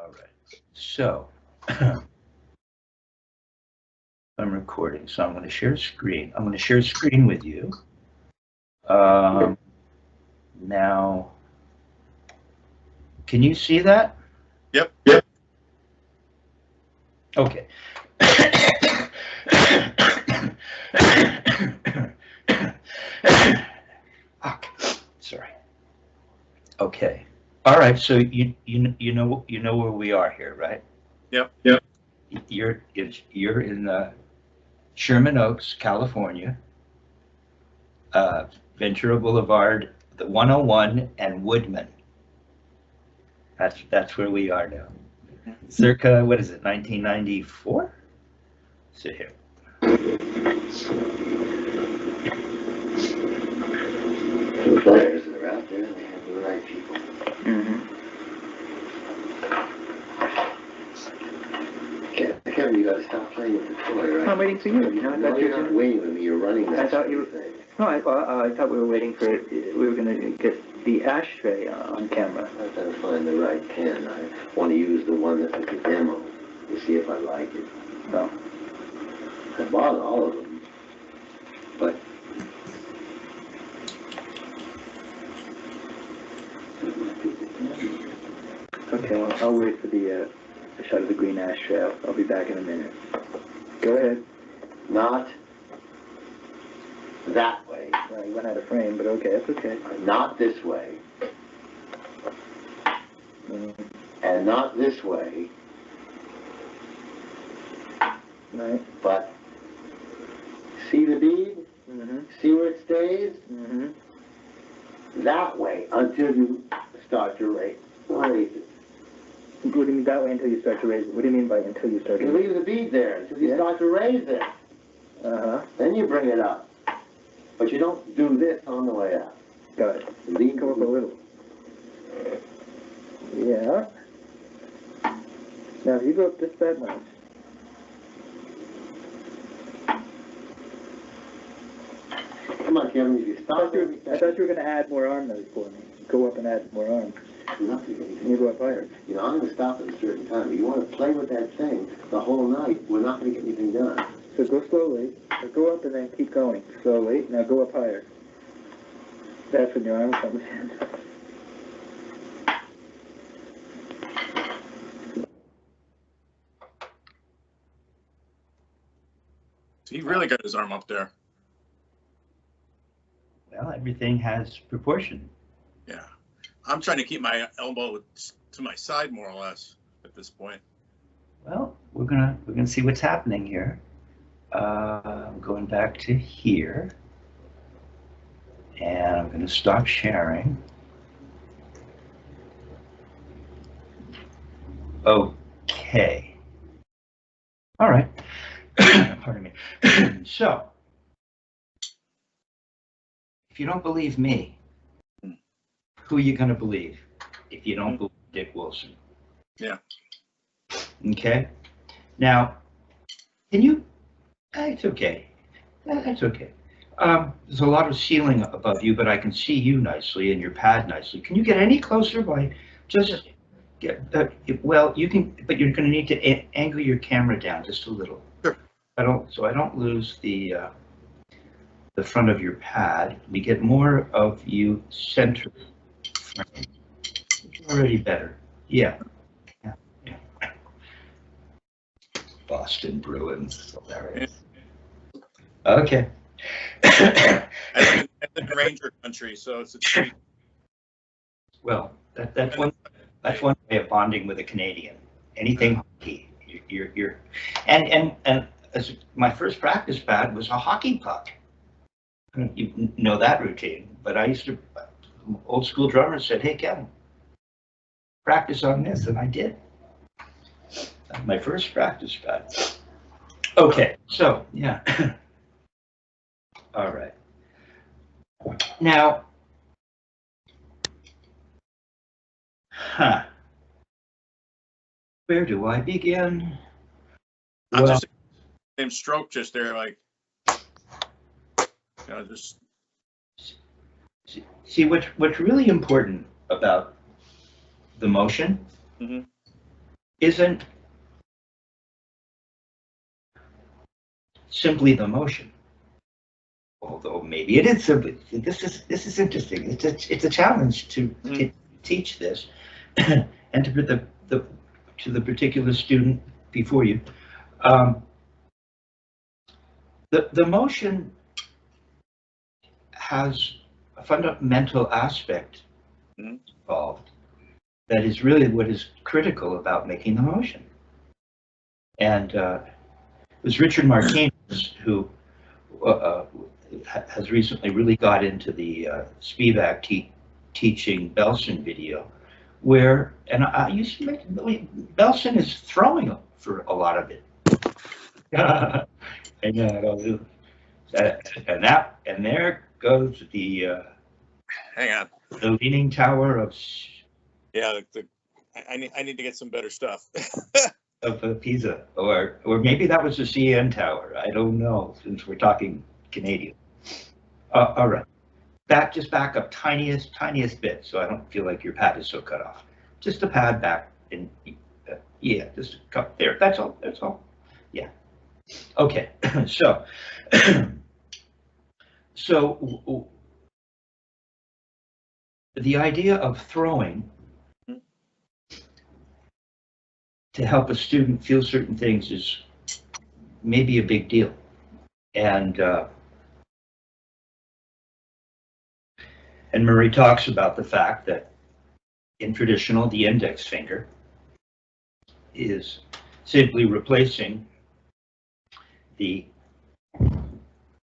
All right. So I'm recording, so I'm going to share screen. I'm going to share screen with you. Now, can you see that? Yep. Okay. Sorry. Okay. All right. So you know where we are here, right? Yep. You're in Sherman Oaks, California, Ventura Boulevard, the 101 and Woodman. That's where we are now. Circa, what is it, 1994? Sit here. The players that are out there, they have the right people. Kevin, you got to stop playing with the toy, right? I'm waiting for you. You know, I thought you're not waiting with me. You're running that. I thought you. No, I thought we were waiting for. We were going to get the ashtray on camera. I've got to find the right pen. I want to use the one that was the demo to see if I like it. No. I bought all of them, but. Okay, well, I'll wait for the shot of the green ashtray. I'll be back in a minute. Go ahead. Not that way. Well, you went out of frame, but okay, that's okay. Not this way. And not this way. Right. But see the bead? See where it stays? That way until you start to raise it. What do you mean that way until you start to raise it? What do you mean by until you start to You raise it? leave the bead there until you start to raise it. Then you bring it up. But you don't do this on the way out. Got it. The bead Come up a little. Yeah. Now, if you go up just that much. Come on, Kevin, if you stop there. I thought you were going to add more arm noise for me. Go up and add more arm. Nothing. And you go up higher. You know, I'm going to stop at a certain time. If you want to play with that thing the whole night, we're not going to get anything done. So go slowly. Or go up and then keep going. Slowly. Now go up higher. That's when your arm comes in. He really got his arm up there. Well, everything has proportion. Yeah. I'm trying to keep my elbow to my side more or less at this point. Well, we're gonna see what's happening here. I'm going back to here, and I'm gonna stop sharing. Okay. All right. Pardon me. So, if you don't believe me, who are you going to believe if you don't believe Dick Wilson? Yeah. Okay. Now, can you? It's okay. That's okay. There's a lot of ceiling above you, but I can see you nicely and your pad nicely. Can you get any closer by just get? Well, you can, but you're going to need to angle your camera down just a little. Sure. I don't lose the front of your pad. We get more of you center. It's already better. Yeah. Boston Bruins. Hilarious. Okay. I live in Ranger country, so it's a treat. Well, that's one way of bonding with a Canadian. Anything hockey, you're and as my first practice pad was a hockey puck. You know that routine, but I used to. Old school drummers said, "Hey, Kevin, practice on this," and I did. My first practice pad. Okay, so yeah. All right. Now, where do I begin? I'm just same stroke just there, like, just. See, what's really important about the motion isn't simply the motion. Although maybe it is simply. This is interesting. It's a challenge to teach this and to put to the particular student before you. The motion has a fundamental aspect involved that is really what is critical about making the motion. And it was Richard Martinez who has recently really got into the Spivack teaching Belson video, where, and I used to make, Belson is throwing for a lot of it. And there goes the hang on, the leaning tower of yeah, I need to get some better stuff. of Pisa, or maybe that was the CN tower. I don't know, since we're talking Canadian. All right, just back up tiniest bit, so I don't feel like your pad is so cut off. Just a pad back, and yeah, just cut there. That's all. That's all. Yeah. Okay. So, so the idea of throwing to help a student feel certain things is maybe a big deal. And Murray talks about the fact that in traditional, the index finger is simply replacing the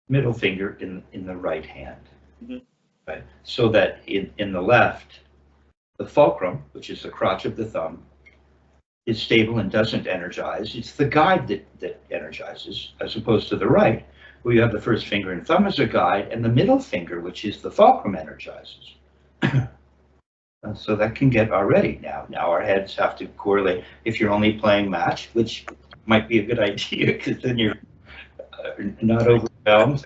middle finger in the right hand. Right? So that in the left, the fulcrum, which is the crotch of the thumb, is stable and doesn't energize. It's the guide that energizes, as opposed to the right, where you have the first finger and thumb as a guide, and the middle finger, which is the fulcrum, energizes. So that can get already now. Now our heads have to correlate. If you're only playing match, which might be a good idea, because then you're not overwhelmed.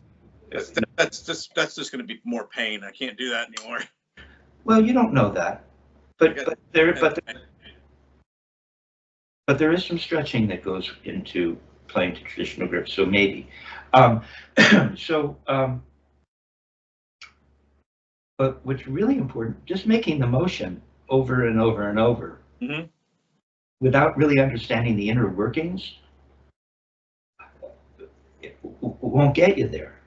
That's just going to be more pain. I can't do that anymore. Well, you don't know that, but there is some stretching that goes into playing to traditional grips, so maybe. But what's really important, just making the motion over and over and over, without really understanding the inner workings, it won't get you there.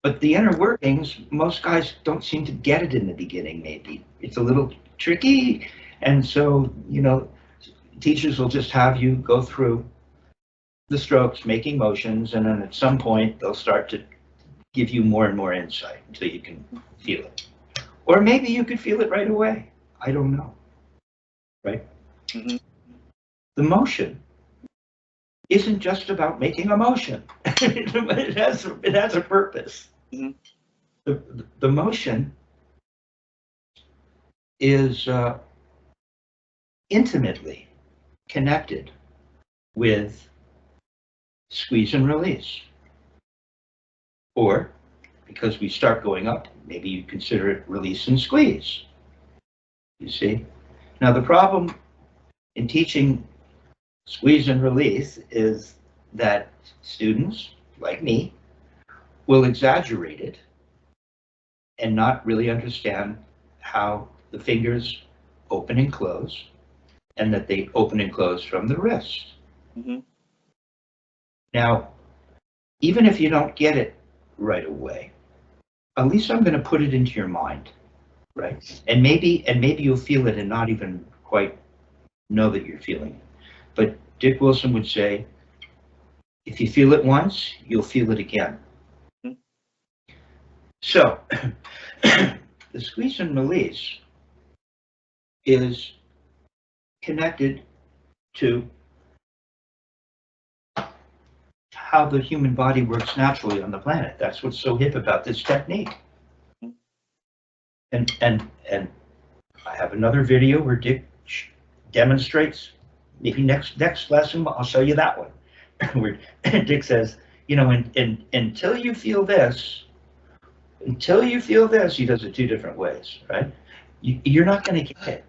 But the inner workings, most guys don't seem to get it in the beginning, maybe. It's a little tricky, and so, you know, teachers will just have you go through the strokes, making motions, and then at some point they'll start to give you more and more insight until you can feel it. Or maybe you could feel it right away. I don't know. Right? The motion isn't just about making a motion. It has a purpose. The motion is intimately connected with squeeze and release. Or, because we start going up, maybe you consider it release and squeeze. You see? Now the problem in teaching squeeze and release is that students, like me, will exaggerate it and not really understand how the fingers open and close, and that they open and close from the wrist. Now, even if you don't get it right away, at least I'm going to put it into your mind, right? And maybe you'll feel it and not even quite know that you're feeling it. But Dick Wilson would say, if you feel it once, you'll feel it again. So, the squeeze and release is connected to how the human body works naturally on the planet. That's what's so hip about this technique. And I have another video where Dick demonstrates. Maybe next lesson I'll show you that one, where Dick says, you know, until you feel this, he does it two different ways, right? You're not going to get it.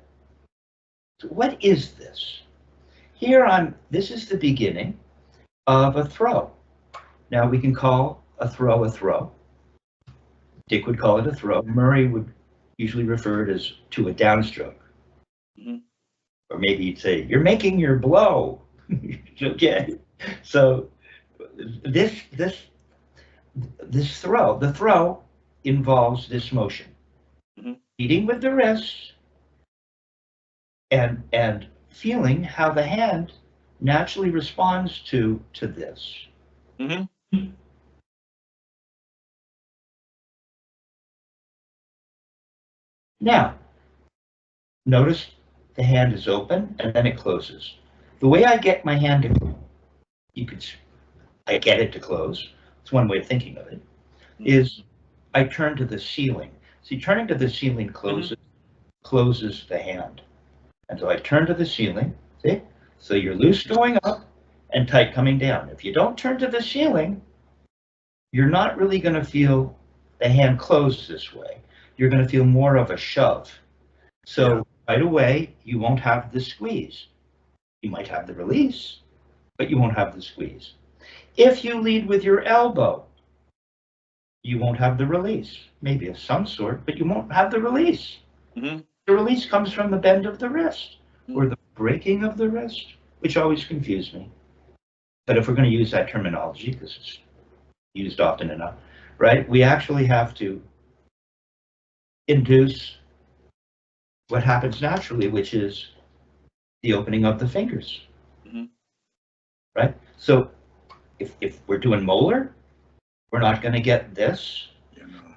So what is this? this is the beginning of a throw. Now we can call a throw a throw. Dick would call it a throw. Murray would usually refer it as to a downstroke. Mhm. Or maybe he'd say, you're making your blow. Okay. So this throw, the throw involves this motion. Mhm. Leading with the wrist and feeling how the hand naturally responds to this. Mhm. Now, notice the hand is open and then it closes. The way I get my hand to, I get it to close. It's one way of thinking of it. Is I turn to the ceiling. See, turning to the ceiling closes the hand. And so I turn to the ceiling, see? So you're loose going up and tight coming down. If you don't turn to the ceiling, you're not really going to feel the hand close this way. You're going to feel more of a shove. So right away, you won't have the squeeze. You might have the release, but you won't have the squeeze. If you lead with your elbow, you won't have the release. Maybe of some sort, but you won't have the release. Mm-hmm. The release comes from the bend of the wrist or the breaking of the wrist, which always confused me. But if we're going to use that terminology, because it's used often enough, right, we actually have to induce what happens naturally, which is the opening of the fingers, right? So if we're doing molar, we're not going to get this.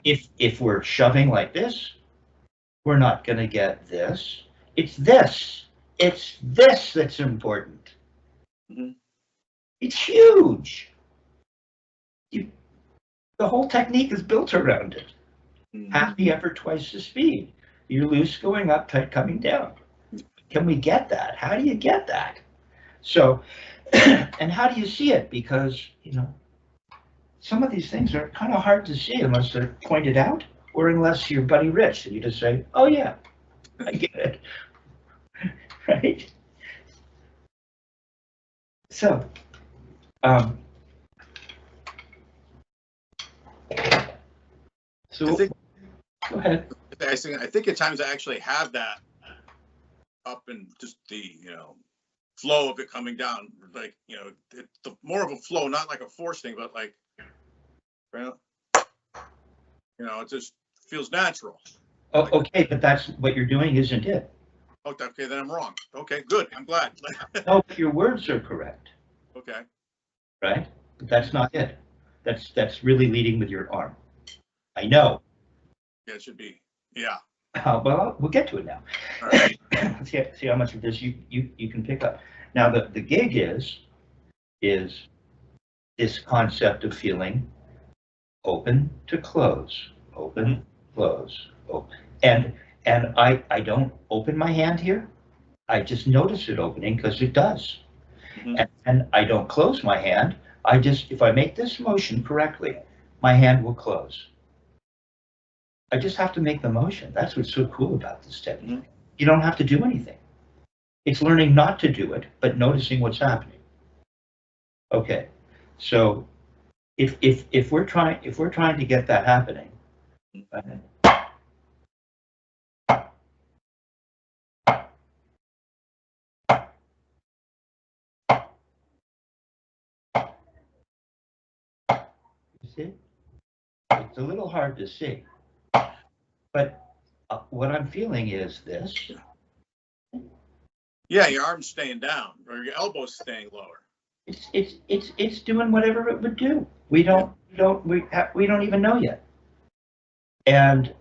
If we're shoving like this, we're not going to get this. It's this. It's this that's important. It's huge. The whole technique is built around it. Half the effort, twice the speed. You're loose going up, tight coming down. Can we get that? How do you get that? So, and how do you see it? Because, you know, some of these things are kind of hard to see unless they're pointed out or unless you're Buddy Rich and you just say, oh yeah, I get it. Right? So, I think, go ahead. I think at times I actually have that up and just the, flow of it coming down, like, the more of a flow, not like a force thing, but like, it just feels natural. Oh, okay, but that's what you're doing, isn't it? Okay, then I'm wrong. Okay, good. I'm glad. No, your words are correct. Okay. Right? But that's not it. That's really leading with your arm. I know. Yeah, it should be. Yeah. Well, we'll get to it now. All right. see how much of this you can pick up. Now the gig is this concept of feeling open to close, open, close, open. And I don't open my hand here. I just notice it opening because it does. And I don't close my hand. If I make this motion correctly, my hand will close. I just have to make the motion. That's what's so cool about this technique. You don't have to do anything. It's learning not to do it, but noticing what's happening. Okay, so if we're trying to get that happening, you see, it's a little hard to see, but what I'm feeling is this. Yeah, your arm's staying down or your elbow's staying lower. It's doing whatever it would do. We don't even know yet. And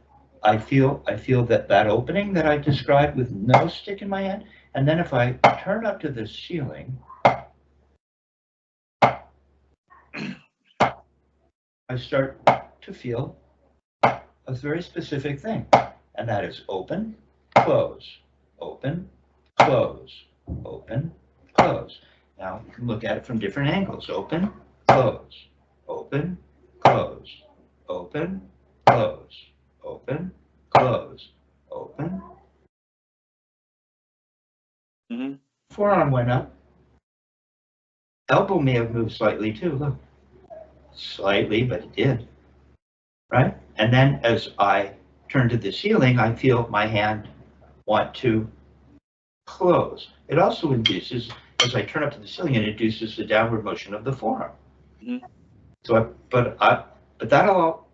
I feel that opening that I described with no stick in my hand, and then if I turn up to the ceiling, I start to feel a very specific thing, and that is open, close, open, close, open, close. Now you can look at it from different angles. Open, close, open, close, open, close, open, close, open. Forearm went up, elbow may have moved slightly too, look. Slightly, but it did, right? And then as I turn to the ceiling, I feel my hand want to close. It also induces, as I turn up to the ceiling, it induces the downward motion of the forearm. Mhm. So, but that'll all,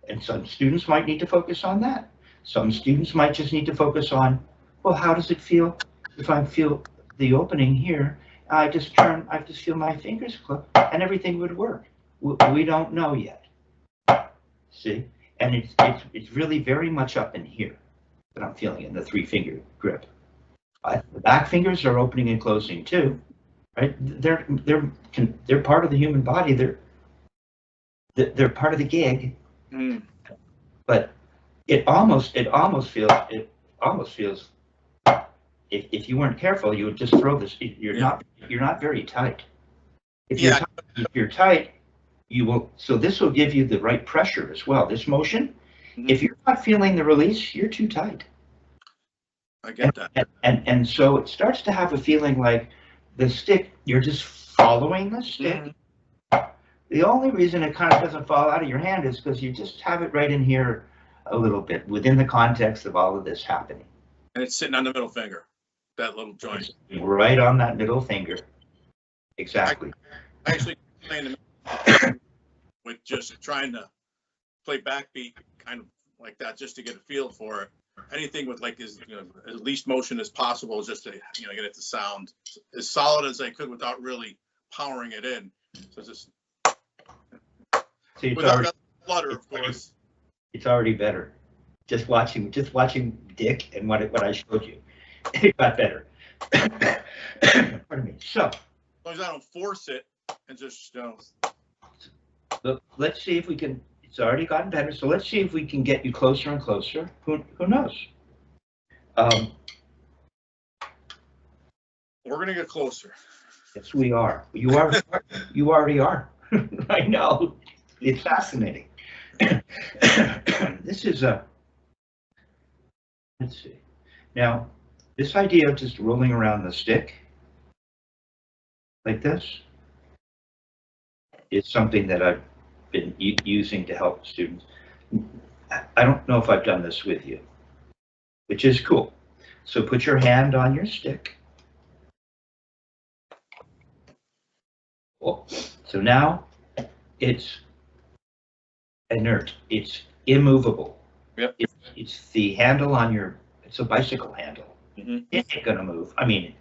and some students might need to focus on that. Some students might just need to focus on, well, how does it feel if I feel the opening here? I just feel my fingers clip and everything would work. We don't know yet. See? And it's really very much up in here that I'm feeling in the 3-finger grip. The back fingers are opening and closing too, right? They're part of the human body. They're part of the gig. Mm. But it almost feels if you weren't careful, you would just throw this. You're not very tight. If you're tight, you will. So this will give you the right pressure as well. This motion, if you're not feeling the release, you're too tight. I get that. And so it starts to have a feeling like the stick. You're just following the stick. The only reason it kind of doesn't fall out of your hand is because you just have it right in here a little bit within the context of all of this happening. And it's sitting on the middle finger, that little joint. Right on that middle finger. Exactly. I actually playing the with just trying to play backbeat kind of like that, just to get a feel for it. Anything with like as least motion as possible, just to get it to sound as solid as I could without really powering it in. So just without that flutter, of course. It's already better. Just watching Dick and what I showed you, it got better. Pardon me. So, as long as I don't force it and just look, let's see if we can. It's already gotten better. So let's see if we can get you closer and closer. Who knows? We're gonna get closer. Yes, we are. You are. You already are. I know. It's fascinating. This is a. Let's see. Now, this idea of just rolling around the stick like this is something that I've been using to help students. I don't know if I've done this with you, which is cool. So put your hand on your stick. Cool. So now it's inert. It's immovable. Yep. It's the handle on your. It's a bicycle handle. Mm-hmm. It ain't gonna move. I mean,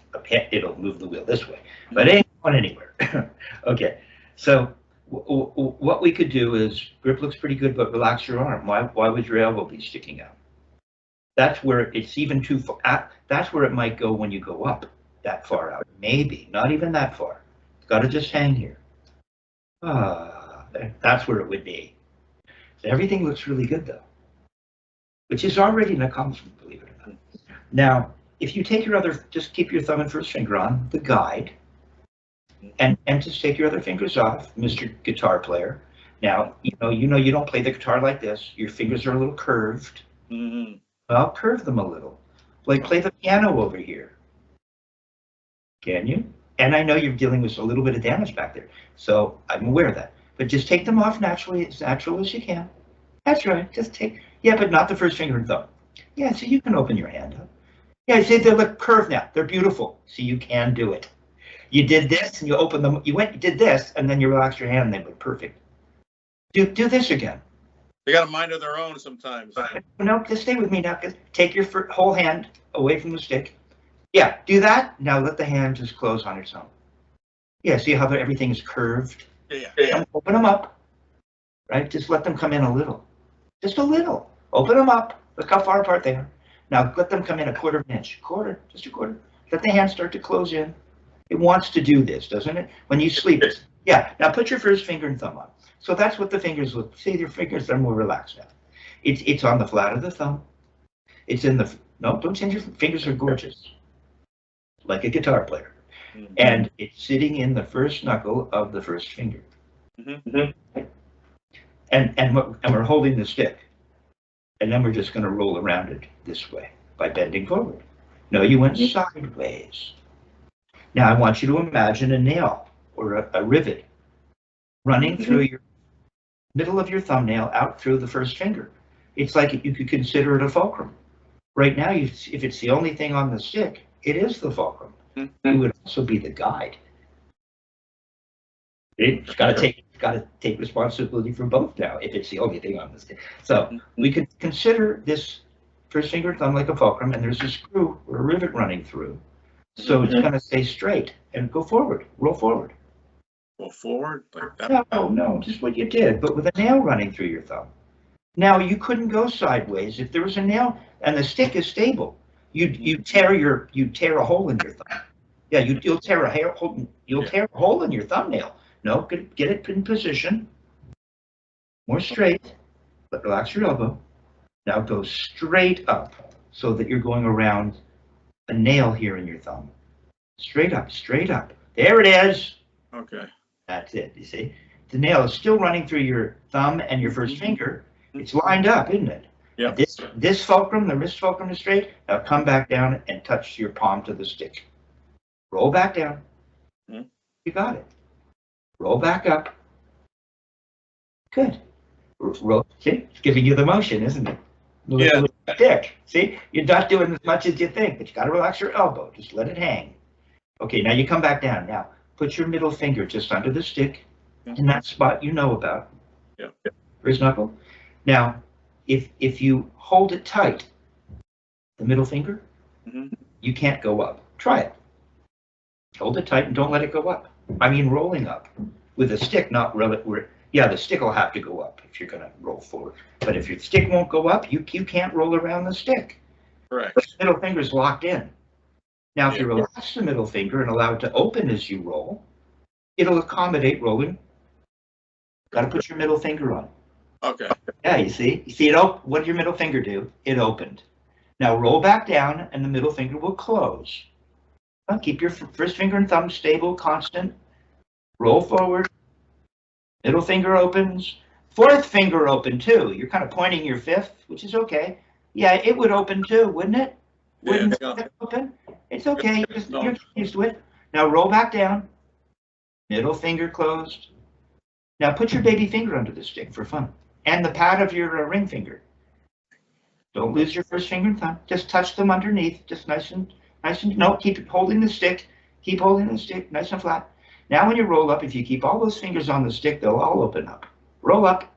it'll move the wheel this way, but it ain't going anywhere. Okay. So what we could do is grip looks pretty good, but relax your arm. Why would your elbow be sticking out? That's where it's even too far. That's where it might go when you go up that far out. Maybe not even that far. It's got to just hang here. That's where it would be. So everything looks really good though, which is already an accomplishment, believe it or not. Now, if you take just keep your thumb and first finger on the guide, and just take your other fingers off, Mr. Guitar Player. Now, you don't play the guitar like this. Your fingers are a little curved. Mm-hmm. Well, curve them a little. Like play the piano over here. Can you? And I know you're dealing with a little bit of damage back there, so I'm aware of that. But just take them off naturally, as natural as you can. That's right. Just take. Yeah, but not the first finger and thumb. Yeah, so you can open your hand up. Yeah, see, they look curved now. They're beautiful. So you can do it. You did this and you opened them. You did this, and then you relaxed your hand and they look perfect. Do this again. They got a mind of their own sometimes. No, just stay with me now. Take your whole hand away from the stick. Yeah, do that. Now let the hand just close on its own. Yeah, see how everything is curved? Yeah. Open them up, right? Just let them come in a little. Just a little. Open them up. Look how far apart they are. Now let them come in a quarter of an inch. Just a quarter. Let the hand start to close in. It wants to do this, doesn't it? When you sleep, yeah. Now put your first finger and thumb on. So that's what the fingers look. See, your fingers are more relaxed now. It's on the flat of the thumb. It's in the, no, don't change your fingers are gorgeous. Like a guitar player. Mm-hmm. And it's sitting in the first knuckle of the first finger. Mm-hmm. And we're holding the stick. And then we're just going to roll around it this way by bending forward. No, you went sideways. Now I want you to imagine a nail or a rivet running through your middle of your thumbnail out through the first finger. It's like you could consider it a fulcrum. Right now, if it's the only thing on the stick, it is the fulcrum. It would also be the guide. It's got to take responsibility for both now if it's the only thing on the stick. So we could consider this first finger and thumb like a fulcrum, and there's a screw or a rivet running through. So it's going to stay straight and go forward, roll forward. Go forward like that? No, just what you did, but with a nail running through your thumb. Now you couldn't go sideways if there was a nail and the stick is stable. You tear a hole in your thumb. Yeah, you'll tear a hole in your thumbnail. No, get it in position. More straight, but relax your elbow. Now go straight up so that you're going around a nail here in your thumb. Straight up, straight up. There it is. Okay. That's it, you see? The nail is still running through your thumb and your first finger. It's lined up, isn't it? Yeah. This fulcrum, the wrist fulcrum is straight. Now come back down and touch your palm to the stick. Roll back down. You got it. Roll back up. Good. Roll. See, it's giving you the motion, isn't it? Yeah. Stick. See, you're not doing as much as you think, but you got to relax your elbow. Just let it hang. Okay, now you come back down. Now put your middle finger just under the stick in that spot you know about. Yeah. First knuckle. Now, if you hold it tight, the middle finger, you can't go up. Try it. Hold it tight and don't let it go up. I mean, rolling up with a stick, not really. Yeah, the stick will have to go up if you're going to roll forward. But if your stick won't go up, you can't roll around the stick. Correct. The middle finger's locked in. Now, if you relax the middle finger and allow it to open as you roll, it'll accommodate rolling. Got to put your middle finger on. Okay. Yeah, you see it open. What did your middle finger do? It opened. Now roll back down and the middle finger will close. Keep your first finger and thumb stable, constant. Roll forward. Middle finger opens. Fourth finger open too. You're kind of pointing your fifth, which is okay. Yeah, it would open too, wouldn't it? Wouldn't it open? It's okay. You're used to it. Now roll back down. Middle finger closed. Now put your baby finger under the stick for fun. And the pad of your ring finger. Don't lose your first finger and thumb. Just touch them underneath. Just nice and, no, keep holding the stick. Keep holding the stick, nice and flat. Now when you roll up, if you keep all those fingers on the stick, they'll all open up. Roll up.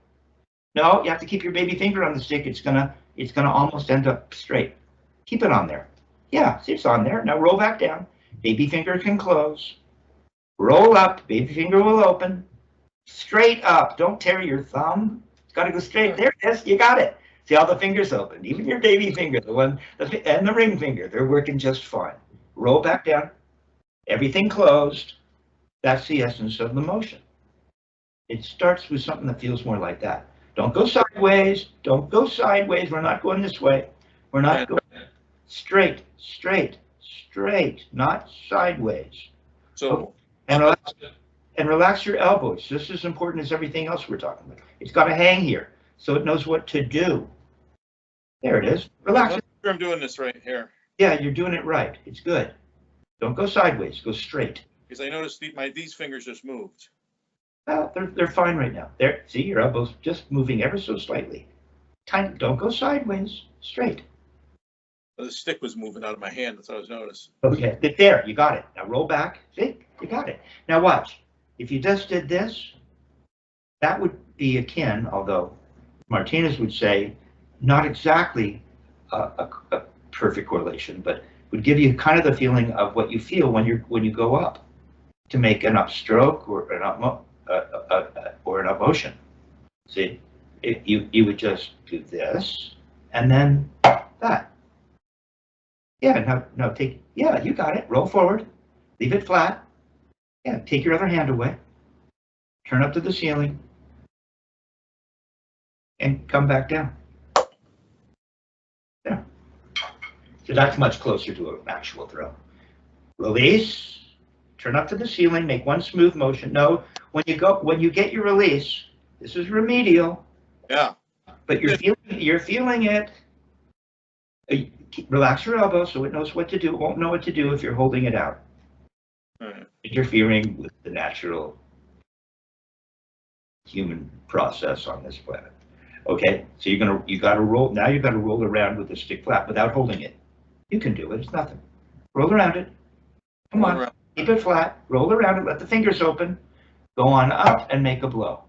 No, you have to keep your baby finger on the stick. It's gonna almost end up straight. Keep it on there. Yeah, see, it's on there. Now roll back down. Baby finger can close. Roll up, baby finger will open. Straight up, don't tear your thumb. It's got to go straight. There it is, you got it. See how the fingers opened, even your baby finger, and the ring finger, they're working just fine. Roll back down, everything closed. That's the essence of the motion. It starts with something that feels more like that. Don't go sideways, don't go sideways, we're not going this way. We're not going straight, straight, straight, not sideways. So, and relax your elbows, just as important as everything else we're talking about. It's got to hang here, so it knows what to do. There it is. Relax. I'm doing this right here. Yeah, you're doing it right. It's good. Don't go sideways. Go straight. Because I noticed these fingers just moved. Well, they're fine right now. There. See, your elbows just moving ever so slightly. Tiny. Don't go sideways. Straight. Well, the stick was moving out of my hand. That's what I was noticing. Okay. There. You got it. Now roll back. See? You got it. Now watch. If you just did this, that would be akin, although Martinez would say not exactly a perfect correlation, but would give you kind of the feeling of what you feel when you go up to make an upstroke or an up motion. See, you would just do this and then that. Yeah, now take. Yeah, you got it. Roll forward, leave it flat. Yeah, take your other hand away. Turn up to the ceiling. And come back down. There. So that's much closer to an actual throw. Release. Turn up to the ceiling. Make one smooth motion. No, when you get your release, this is remedial. Yeah. But you're feeling it. Relax your elbow so it knows what to do. It won't know what to do if you're holding it out. All right. interfering with the natural human process on this planet. Okay, so you gotta roll, now you gotta roll around with the stick flat without holding it. You can do it, it's nothing. Roll around it. Come Roll on, around. keep it flat, roll around it, let the fingers open, go on up and make a blow.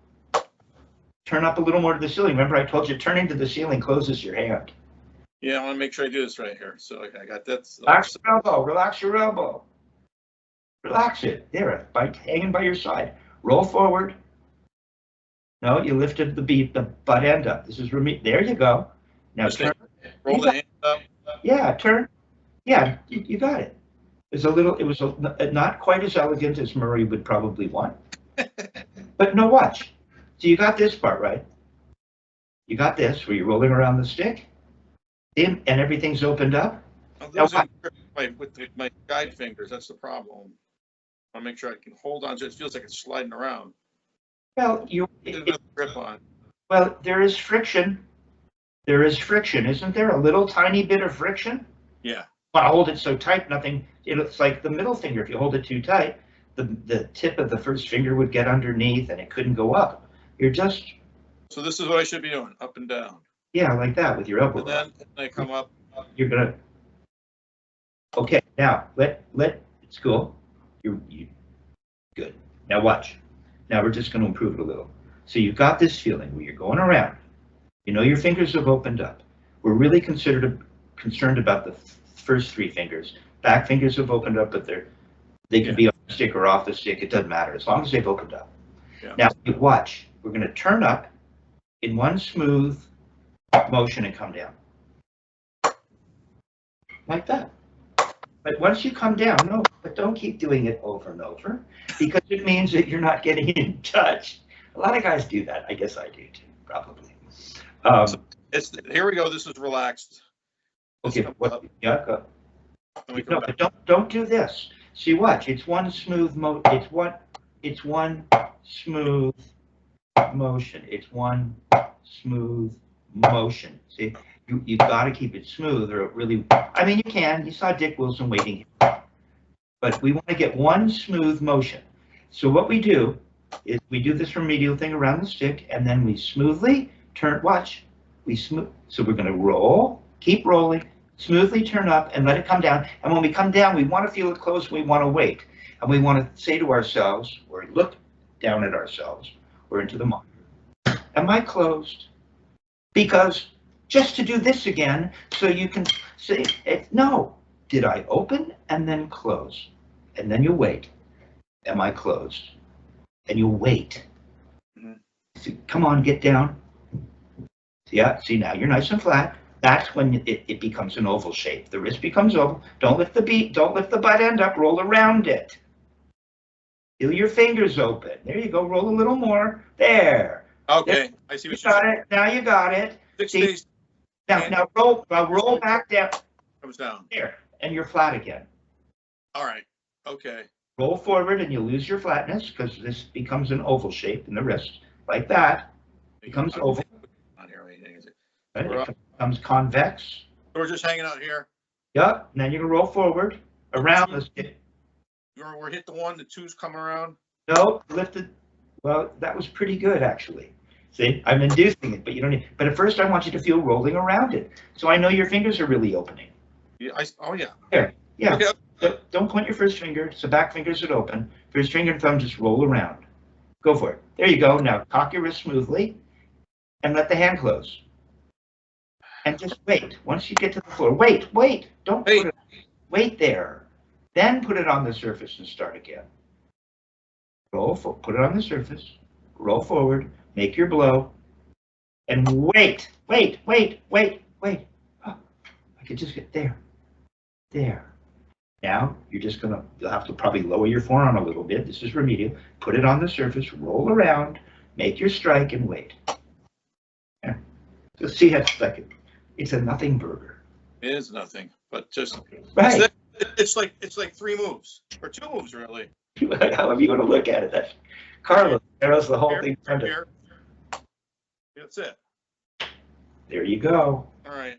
Turn up a little more to the ceiling. Remember I told you turning to the ceiling closes your hand. Yeah, I want to make sure I do this right here. So I got that. Relax your elbow, relax your elbow. Relax it, there, hanging by your side. Roll forward. No, you lifted the butt end up. This is there you go. Now Just turn. roll the hand up. Yeah, turn. Yeah, you got it. It was not quite as elegant as Murray would probably want. But no, watch. So you got this part, right? You got this, where you're rolling around the stick, and everything's opened up. I'm losing with my guide fingers. That's the problem. I'll make sure I can hold on to it. It feels like it's sliding around. Well, Grip on. Well, there is friction. There is friction, isn't there? A little tiny bit of friction. Yeah. But I hold it so tight, nothing. It's like the middle finger. If you hold it too tight, the tip of the first finger would get underneath, and it couldn't go up. You're just. So this is what I should be doing, up and down. Yeah, like that with your elbow. And then I come up. You're gonna. Okay, now it's cool. You good. Now watch. Now we're just going to improve it a little. So you've got this feeling where you're going around. You know your fingers have opened up. We're really concerned about the first three fingers. Back fingers have opened up, but they can be on the stick or off the stick. It doesn't matter as long as they've opened up. Yeah. Now you watch. We're going to turn up in one smooth motion and come down. Like that. But once you come down, no, but don't keep doing it over and over, because it means that you're not getting in touch. A lot of guys do that. I guess I do too, probably. Here we go. This is relaxed. Okay, yeah, go. No, Back. but don't do this. See, watch. It's one smooth It's one smooth motion. It's one smooth motion. See. You got to keep it smooth, or it really. I mean, you can. You saw Dick Wilson waiting, but we want to get one smooth motion. So what we do is we do this remedial thing around the stick, and then we smoothly turn. Watch, we smooth. So we're going to roll, keep rolling, smoothly turn up, and let it come down. And when we come down, we want to feel it close. We want to wait, and we want to say to ourselves, or look down at ourselves, or into the monitor. Am I closed? Because. Just to do this again, so you can say, no, did I open and then close? And then you wait. Am I closed? And you wait. Mm-hmm. So, come on, get down. Yeah, see now you're nice and flat. That's when it becomes an oval shape. The wrist becomes oval. Don't lift the butt end up, roll around it. Feel your fingers open. There you go, roll a little more. There. Okay, there. I see what you got it. Now you got it. 6 See? days. Now roll back down. Comes down. There, and you're flat again. All right. Okay. Roll forward and you lose your flatness because this becomes an oval shape in the wrist, like that. Becomes oval. On here, Right? It becomes convex. So we're just hanging out here. Yep. And then you're gonna roll forward around the stick. We're hit the 1, the 2's come around. No, lifted. Well, that was pretty good actually. See, I'm inducing it, but you don't need. But at first, I want you to feel rolling around it, so I know your fingers are really opening. Yeah. Oh yeah. There. Yeah. Okay. So don't point your first finger. So back fingers would open. First finger and thumb just roll around. Go for it. There you go. Now cock your wrist smoothly, and let the hand close. And just wait. Once you get to the floor, wait. Don't put it. Wait there. Then put it on the surface and start again. Put it on the surface. Roll forward. Make your blow, and wait. Oh, I could just get there. Now you'll have to probably lower your forearm a little bit. This is remedial. Put it on the surface, roll around, make your strike, and wait. Yeah. So see how it's a nothing burger. It is nothing, but just right. It's like 3 moves or 2 moves really. However you want to look at it. That's Carlos. There's the whole thing. Here. That's it. There you go. All right.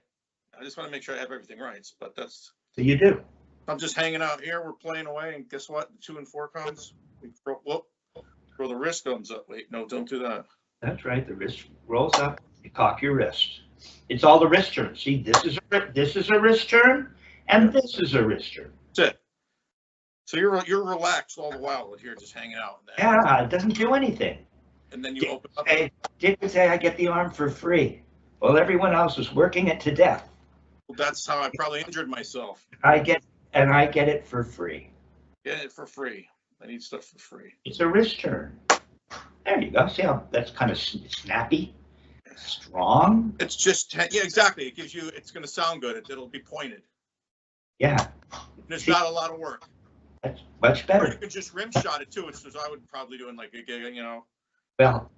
I just want to make sure I have everything right, but that's. So you do. I'm just hanging out here, we're playing away, and guess what? The 2 and 4 comes. We throw the wrist comes up. Wait, no, don't do that. That's right. The wrist rolls up. You cock your wrist. It's all the wrist turn. See, this is a wrist turn, and this is a wrist turn. That's it. So you're relaxed all the while here, just hanging out. Yeah, it doesn't do anything. And then you open up. Dick would say, I get the arm for free. Well, everyone else is working it to death. Well, that's how I probably injured myself. I get it for free. Get it for free. I need stuff for free. It's a wrist turn. There you go. See how that's kind of snappy, strong? It's just, yeah, exactly. It gives you, it's going to sound good. It'll be pointed. Yeah. There's not a lot of work. That's much Or better. you could just rim shot it too, which is I would probably do in like a gig, you know. Well,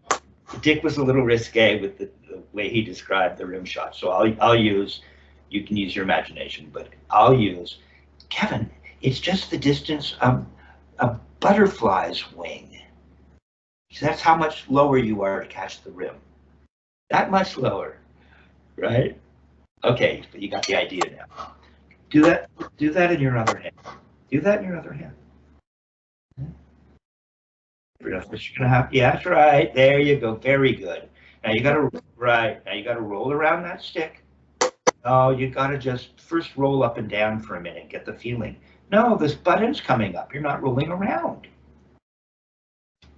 Dick was a little risque with the way he described the rim shot. So I'll use, you can use your imagination, but I'll use, Kevin, it's just the distance of a butterfly's wing. So that's how much lower you are to catch the rim. That much lower, right? Okay, but you got the idea now. Do that in your other hand. Do that in your other hand. That's what you're gonna have. Yeah, that's right. There you go. Very good. Now you gotta roll around that stick. Oh, you gotta just first roll up and down for a minute, get the feeling. No, this button's coming up. You're not rolling around.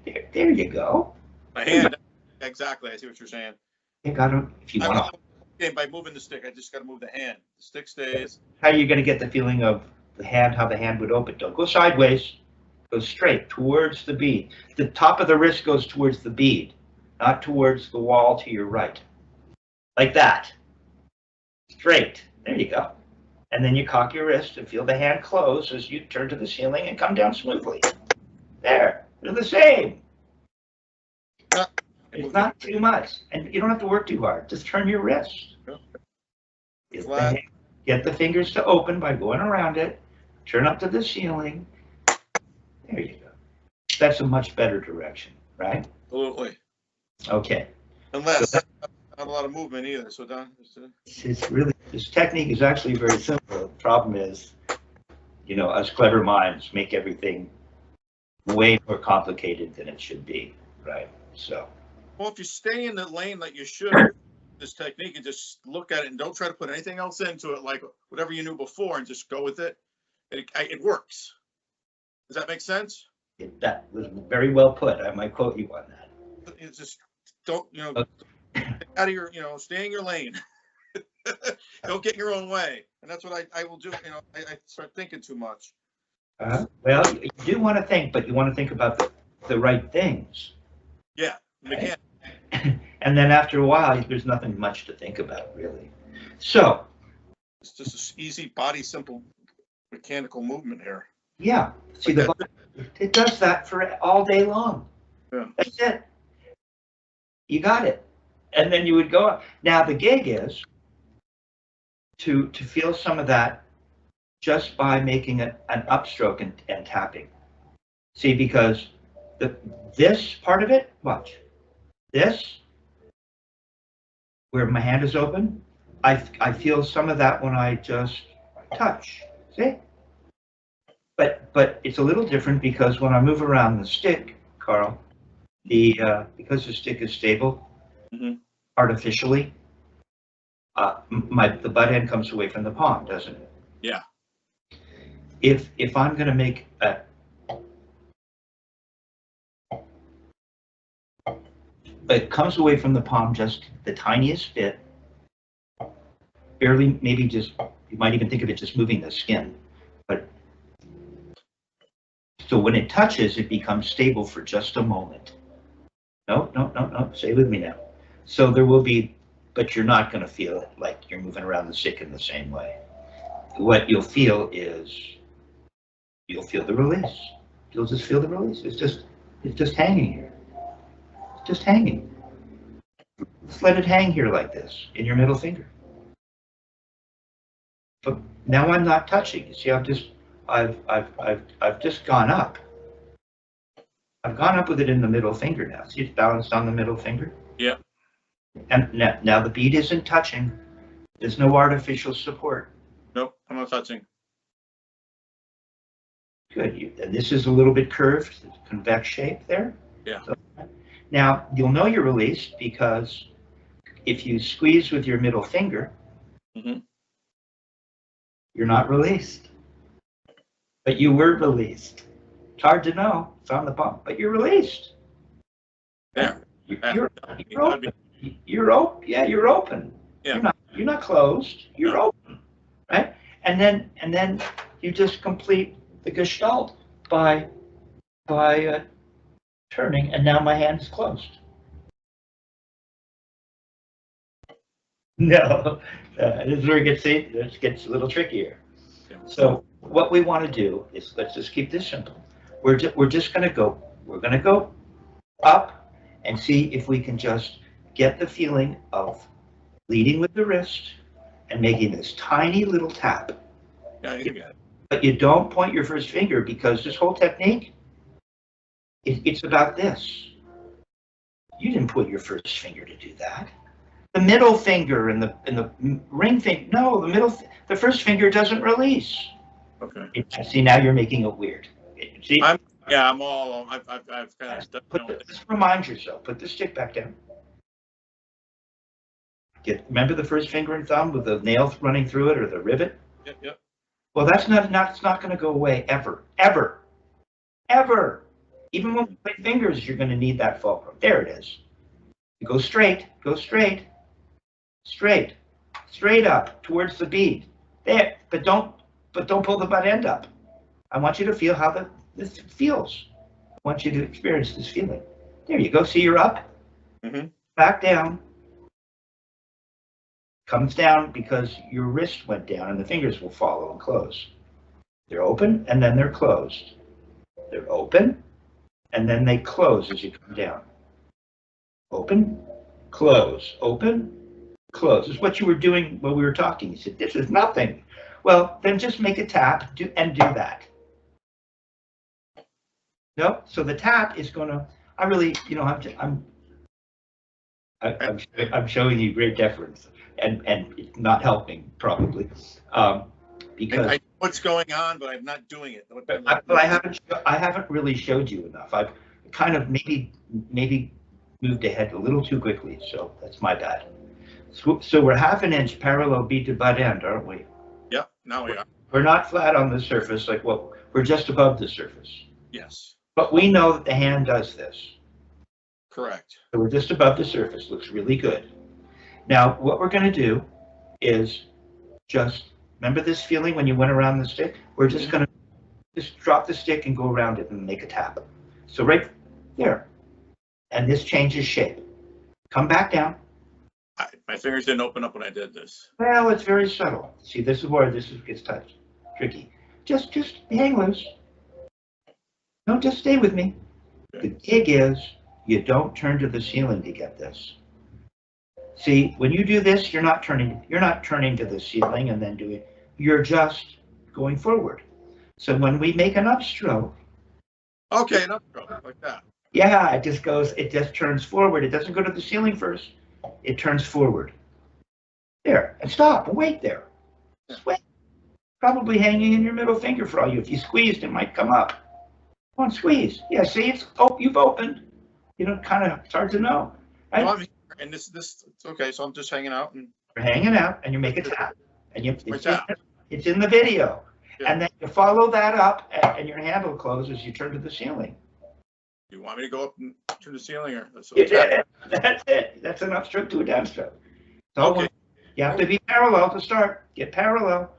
There you go. My hand. Exactly. I see what you're saying. You gotta, if you want to. Okay, by moving the stick, I just got to move the hand. The stick stays. How are you going to get the feeling of the hand, how the hand would open? Don't go sideways. Go straight towards the bead. The top of the wrist goes towards the bead, not towards the wall to your right. Like that. Straight. There you go. And then you cock your wrist and feel the hand close as you turn to the ceiling and come down smoothly. There. They're the same. It's not too much. And you don't have to work too hard. Just turn your wrist. Get the fingers to open by going around it. Turn up to the ceiling. There you go. That's a much better direction, right? Absolutely. Okay. Unless not a lot of movement either. So Don, it's really, this technique is actually very simple. The problem is, you know, us clever minds make everything way more complicated than it should be, right? So. Well, if you stay in the lane that you should, this technique, and just look at it and don't try to put anything else into it, like whatever you knew before, and just go with it, it works. Does that make sense? That was very well put. I might quote you on that. It's just don't, you know, out of your, you know, stay in your lane. Don't get in your own way. And that's what I will do. You know, I start thinking too much. Well, you do want to think, but you want to think about the right things. Yeah, right? And then after a while, there's nothing much to think about, really. So. It's just an easy, body, simple, mechanical movement here. Yeah. See, it does that for all day long. Yeah. That's it. You got it. And then you would go up. Now, the gig is to feel some of that just by making an upstroke and tapping. See, because this part of it, watch. This, where my hand is open, I feel some of that when I just touch. See? But it's a little different because when I move around the stick, Carl, because the stick is stable, artificially, the butt end comes away from the palm, doesn't it? Yeah. If I'm going to make it comes away from the palm just the tiniest bit, barely, maybe just, you might even think of it just moving the skin, but so when it touches, it becomes stable for just a moment. No, stay with me now. So there will be, but you're not going to feel it like you're moving around the stick in the same way. What you'll feel is, you'll feel the release. You'll just feel the release. It's just hanging here. It's just hanging. Just let it hang here like this in your middle finger. But now I'm not touching. You see, I've just gone up. I've gone up with it in the middle finger now. See, it's balanced on the middle finger. Yeah. And now the bead isn't touching. There's no artificial support. Nope, I'm not touching. Good. And this is a little bit curved, convex shape there. Yeah. So, now, you'll know you're released because if you squeeze with your middle finger, Mhm. you're not released. But you were released. It's hard to know. It's on the bump, but you're released. There. You're open. You're open. Yeah, you're open. Yeah. You're not closed. You're No. open, right? And then you just complete the gestalt by turning, and now my hand is closed. No, this is where it gets a little trickier. Yeah. So what we want to do is, let's just keep this simple. We're just going to go. We're going to go up and see if we can just get the feeling of leading with the wrist and making this tiny little tap. Yeah, you got it. But you don't point your first finger, because this whole technique, it's about this. You didn't put your first finger to do that. The middle finger and the ring finger. No, the first finger doesn't release. Okay. See, now you're making it weird. See, I've kind of just remind yourself. Put the stick back down. Remember the first finger and thumb with the nail running through it, or the rivet? Yep. Well, that's not going to go away ever. Even when we play fingers, you're going to need that fulcrum. There it is. You go straight up towards the bead. There, but don't pull the butt end up. I want you to feel how this feels. I want you to experience this feeling. There you go. See, you're up. Mm-hmm. Back down. Comes down because your wrist went down, and the fingers will follow and close. They're open, and then they're closed. They're open, and then they close as you come down. Open, close, open, close. It's what you were doing when we were talking. You said, this is nothing. Well, then just make a tap and do that. No, so the tap is going to, I really, I'm showing you great deference, and it's not helping probably, because I know what's going on, but I'm not doing it. I haven't really showed you enough. I've kind of maybe moved ahead a little too quickly, so that's my bad. So we're 1/2 an inch parallel bead to butt end, aren't we? Yeah, now we are. We're not flat on the surface, we're just above the surface. Yes, But we know that the hand does this. correct. So we're just above the surface, looks really good. Now, what we're going to do is just, remember this feeling when you went around the stick? We're just going to just drop the stick and go around it and make a tap. So right there. And this changes shape. Come back down. My fingers didn't open up when I did this. Well, it's very subtle. See, this is where this gets touched. Tricky. Just hang loose. No, just stay with me. Okay. The gig is, you don't turn to the ceiling to get this. See, when you do this, you're not turning to the ceiling and then doing, you're just going forward. So when we make an upstroke. Okay, an upstroke, like that. Yeah, it just turns forward. It doesn't go to the ceiling first. It turns forward. There, and stop, and wait there. Just wait. Probably hanging in your middle finger for all you. If you squeezed, it might come up. Come on, squeeze. Yeah, see, you've opened. Kind of, it's hard to know. Right? Well, I'm here, and this, it's okay, so I'm just hanging out. And You're hanging out, and you make a tap. And it's in the video. Yeah. And then you follow that up, and your hand will close as you turn to the ceiling. You want me to go up and turn the ceiling, or? You did it. That's it. That's an upstroke to a downstroke. Okay. You have to be parallel to start. Get parallel.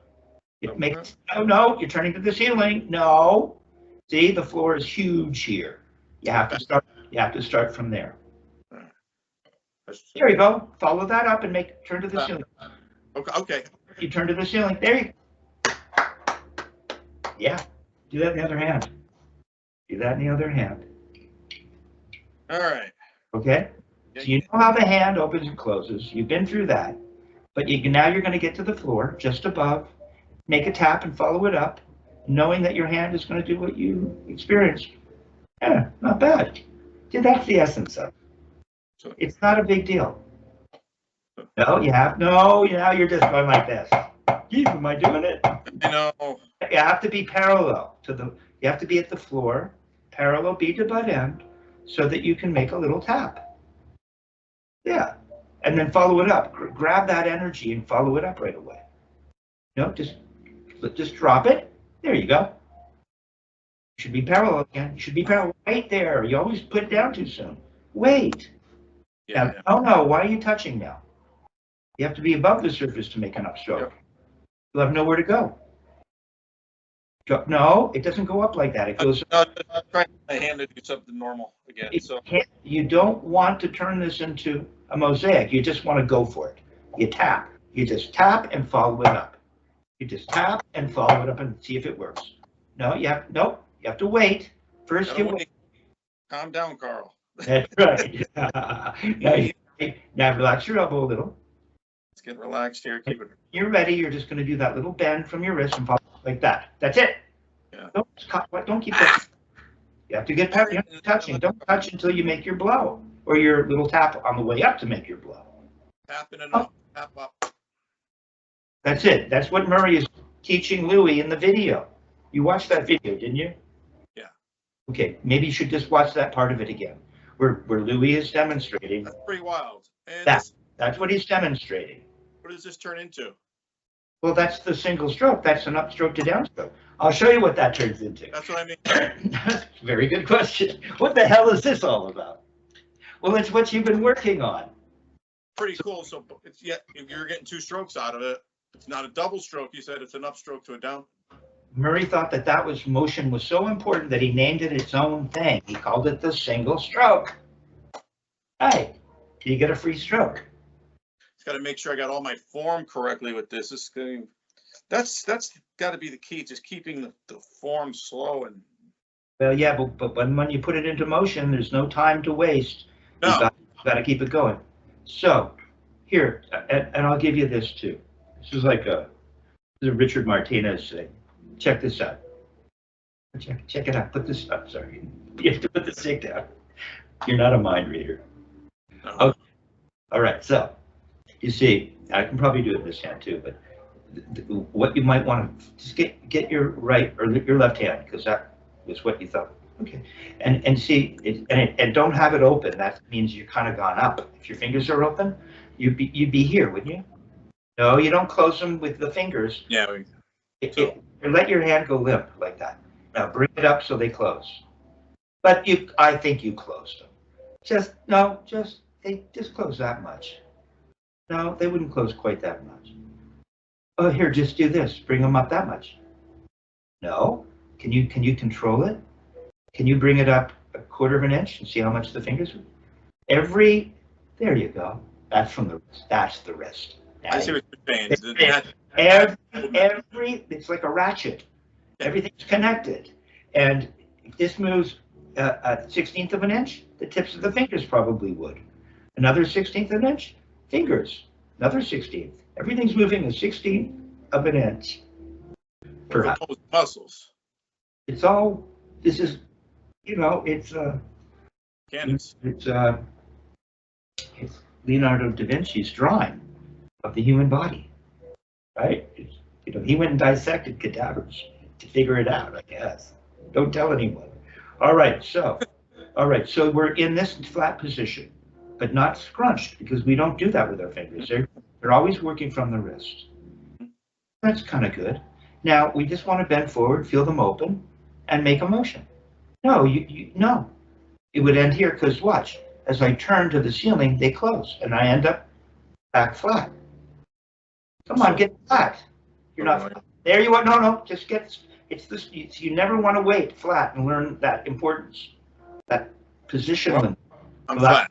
No, you're turning to the ceiling. No. See, the floor is huge here. You have to start from there. There you go. Follow that up and turn to the ceiling. Okay. You turn to the ceiling. There you go. Yeah. Do that in the other hand. All right. Okay? So you know how the hand opens and closes. You've been through that. But now you're going to get to the floor, just above. Make a tap and follow it up, knowing that your hand is going to do what you experienced. Yeah, not bad. See, that's the essence of it. It's not a big deal. No, you're just going like this. Geez, am I doing it? I know. You have to be parallel to You have to be at the floor, parallel bead to butt end, so that you can make a little tap. Yeah. And then follow it up. Grab that energy and follow it up right away. No, just drop it. There you go. You should be parallel again. You should be parallel right there. You always put it down too soon. Wait. Yeah. Now, oh no, why are you touching now? You have to be above the surface to make an upstroke. Yep. You'll have nowhere to go. No, it doesn't go up like that. It goes. No, I'm trying my hand to do something normal again. So You don't want to turn this into a mosaic. You just want to go for it. You tap. You just tap and follow it up. You just tap and follow it up and see if it works. No, you have to wait. First, you wait. Calm down, Carl. That's right. Now relax your elbow a little. Let's get relaxed here. Keep it. You're ready. You're just going to do that little bend from your wrist and follow like that. That's it. Yeah. Don't keep touching. You have to get touching. Don't touch until you make your blow or your little tap on the way up to make your blow. Tapping it up. Tap up. That's it. That's what Murray is teaching Louis in the video. You watched that video, didn't you? Yeah. Okay, maybe you should just watch that part of it again, where Louis is demonstrating. That's pretty wild. And That's what he's demonstrating. what does this turn into? Well, that's the single stroke. That's an upstroke to downstroke. I'll show you what that turns into. That's what I mean. Very good question. What the hell is this all about? Well, it's what you've been working on. Pretty cool. So it's if you're getting 2 strokes out of it, it's not a double stroke. You said it's an upstroke to a down. Murray thought that motion was so important that he named it its own thing. He called it the single stroke. Hey, you get a free stroke. Got to make sure I got all my form correctly with this. That's got to be the key. Just keeping the form slow and. Well, yeah, but when you put it into motion, there's no time to waste. No. You got to keep it going. So here, and I'll give you this too. This is like a Richard Martinez thing. Check this out. Check it out. Put this up. Sorry, you have to put the stick down. You're not a mind reader. No. Okay. All right. So. You see, I can probably do it in this hand too, but what you might want to just get your right or your left hand, because that was what you thought. Okay, and see, and don't have it open. That means you're kind of gone up. If your fingers are open, you'd be here, wouldn't you? No, you don't close them with the fingers. Yeah. Let your hand go limp like that. Now bring it up so they close. But I think you closed them. Just close that much. No, they wouldn't close quite that much. Oh, here, just do this. Bring them up that much. No. Can you control it? Can you bring it up a 1/4 of an inch and see how much the fingers are? There you go. That's from the wrist. That's the wrist. I see what you're saying. It's like a ratchet. Everything's connected. And if this moves a 1/16 of an inch, the tips of the fingers probably would. Another 1/16 of an inch. Fingers, another 1/16. Everything's moving a 1/16 of an inch. Perhaps. Muscles. It's all. This is, it's Canvas. It's Leonardo da Vinci's drawing of the human body, right? He went and dissected cadavers to figure it out. I guess. Don't tell anyone. All right, so we're in this flat position. But not scrunched, because we don't do that with our fingers. They're always working from the wrist. That's kind of good. Now, we just want to bend forward, feel them open, and make a motion. No, no. It would end here, because watch. As I turn to the ceiling, they close, and I end up back flat. Come on, get flat. You're not flat. There you are. No, just get, you never want to wait flat and learn that importance, that position. I'm flat.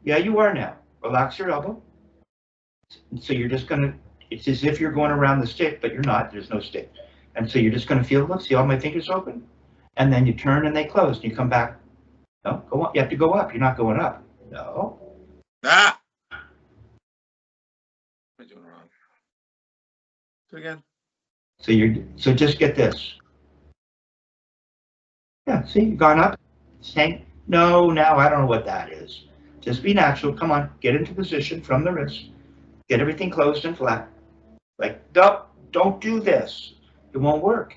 Yeah, you are now. Relax your elbow. So you're just it's as if you're going around the stick, but you're not. There's no stick. And so you're just going to feel, look, see all my fingers open? And then you turn and they close and you come back. No, go on. You have to go up. You're not going up. No. Ah! What am I doing wrong? Do it again. So just get this. Yeah, see, you've gone up. Staying. No, now I don't know what that is. Just be natural. Come on, get into position from the wrist. Get everything closed and flat. Like, don't do this. It won't work.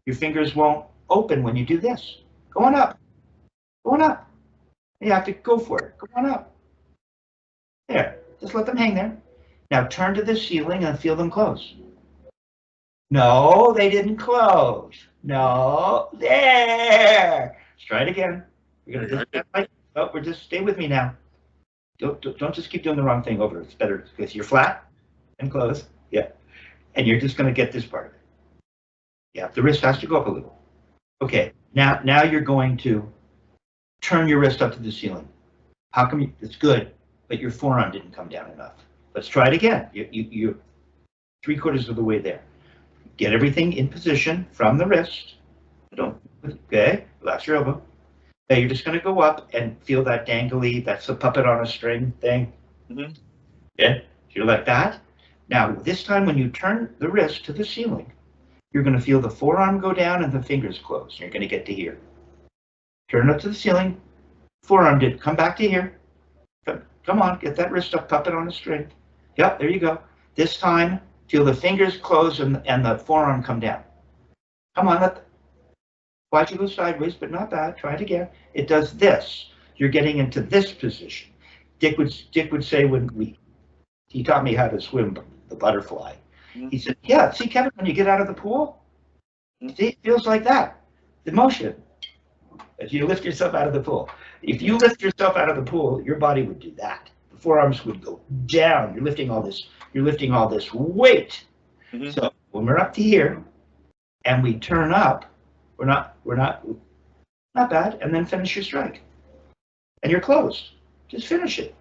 Your fingers won't open when you do this. Go on up. Go on up. You have to go for it. Go on up. There. Just let them hang there. Now turn to the ceiling and feel them close. No, they didn't close. No, there. Let's try it again. We're gonna just we're just stay with me now. Don't just keep doing the wrong thing over. It's better because you're flat and close. Yeah, and you're just gonna get this part of it. Yeah, the wrist has to go up a little. Okay, now you're going to turn your wrist up to the ceiling. How come it's good, but your forearm didn't come down enough? Let's try it again. You're 3/4 of the way there. Get everything in position from the wrist. Okay, relax your elbow. Now you're just going to go up and feel that dangly, that's the puppet on a string thing. Mm-hmm. Yeah, feel like that. Now, this time when you turn the wrist to the ceiling, you're going to feel the forearm go down and the fingers close. You're going to get to here. Turn up to the ceiling. Forearm did. Come back to here. Come on, get that wrist up, puppet on a string. Yep, there you go. This time, feel the fingers close and the forearm come down. Come on, watch it go sideways, but not bad. Try it again. It does this. You're getting into this position. Dick would say when he taught me how to swim the butterfly. He said, yeah, see, Kevin, when you get out of the pool, see, it feels like that. The motion. As you lift yourself out of the pool. If you lift yourself out of the pool, your body would do that. The forearms would go down. You're lifting all this weight. Mm-hmm. So when we're up to here and we turn up, we're not bad, and then finish your strike. And you're closed. Just finish it.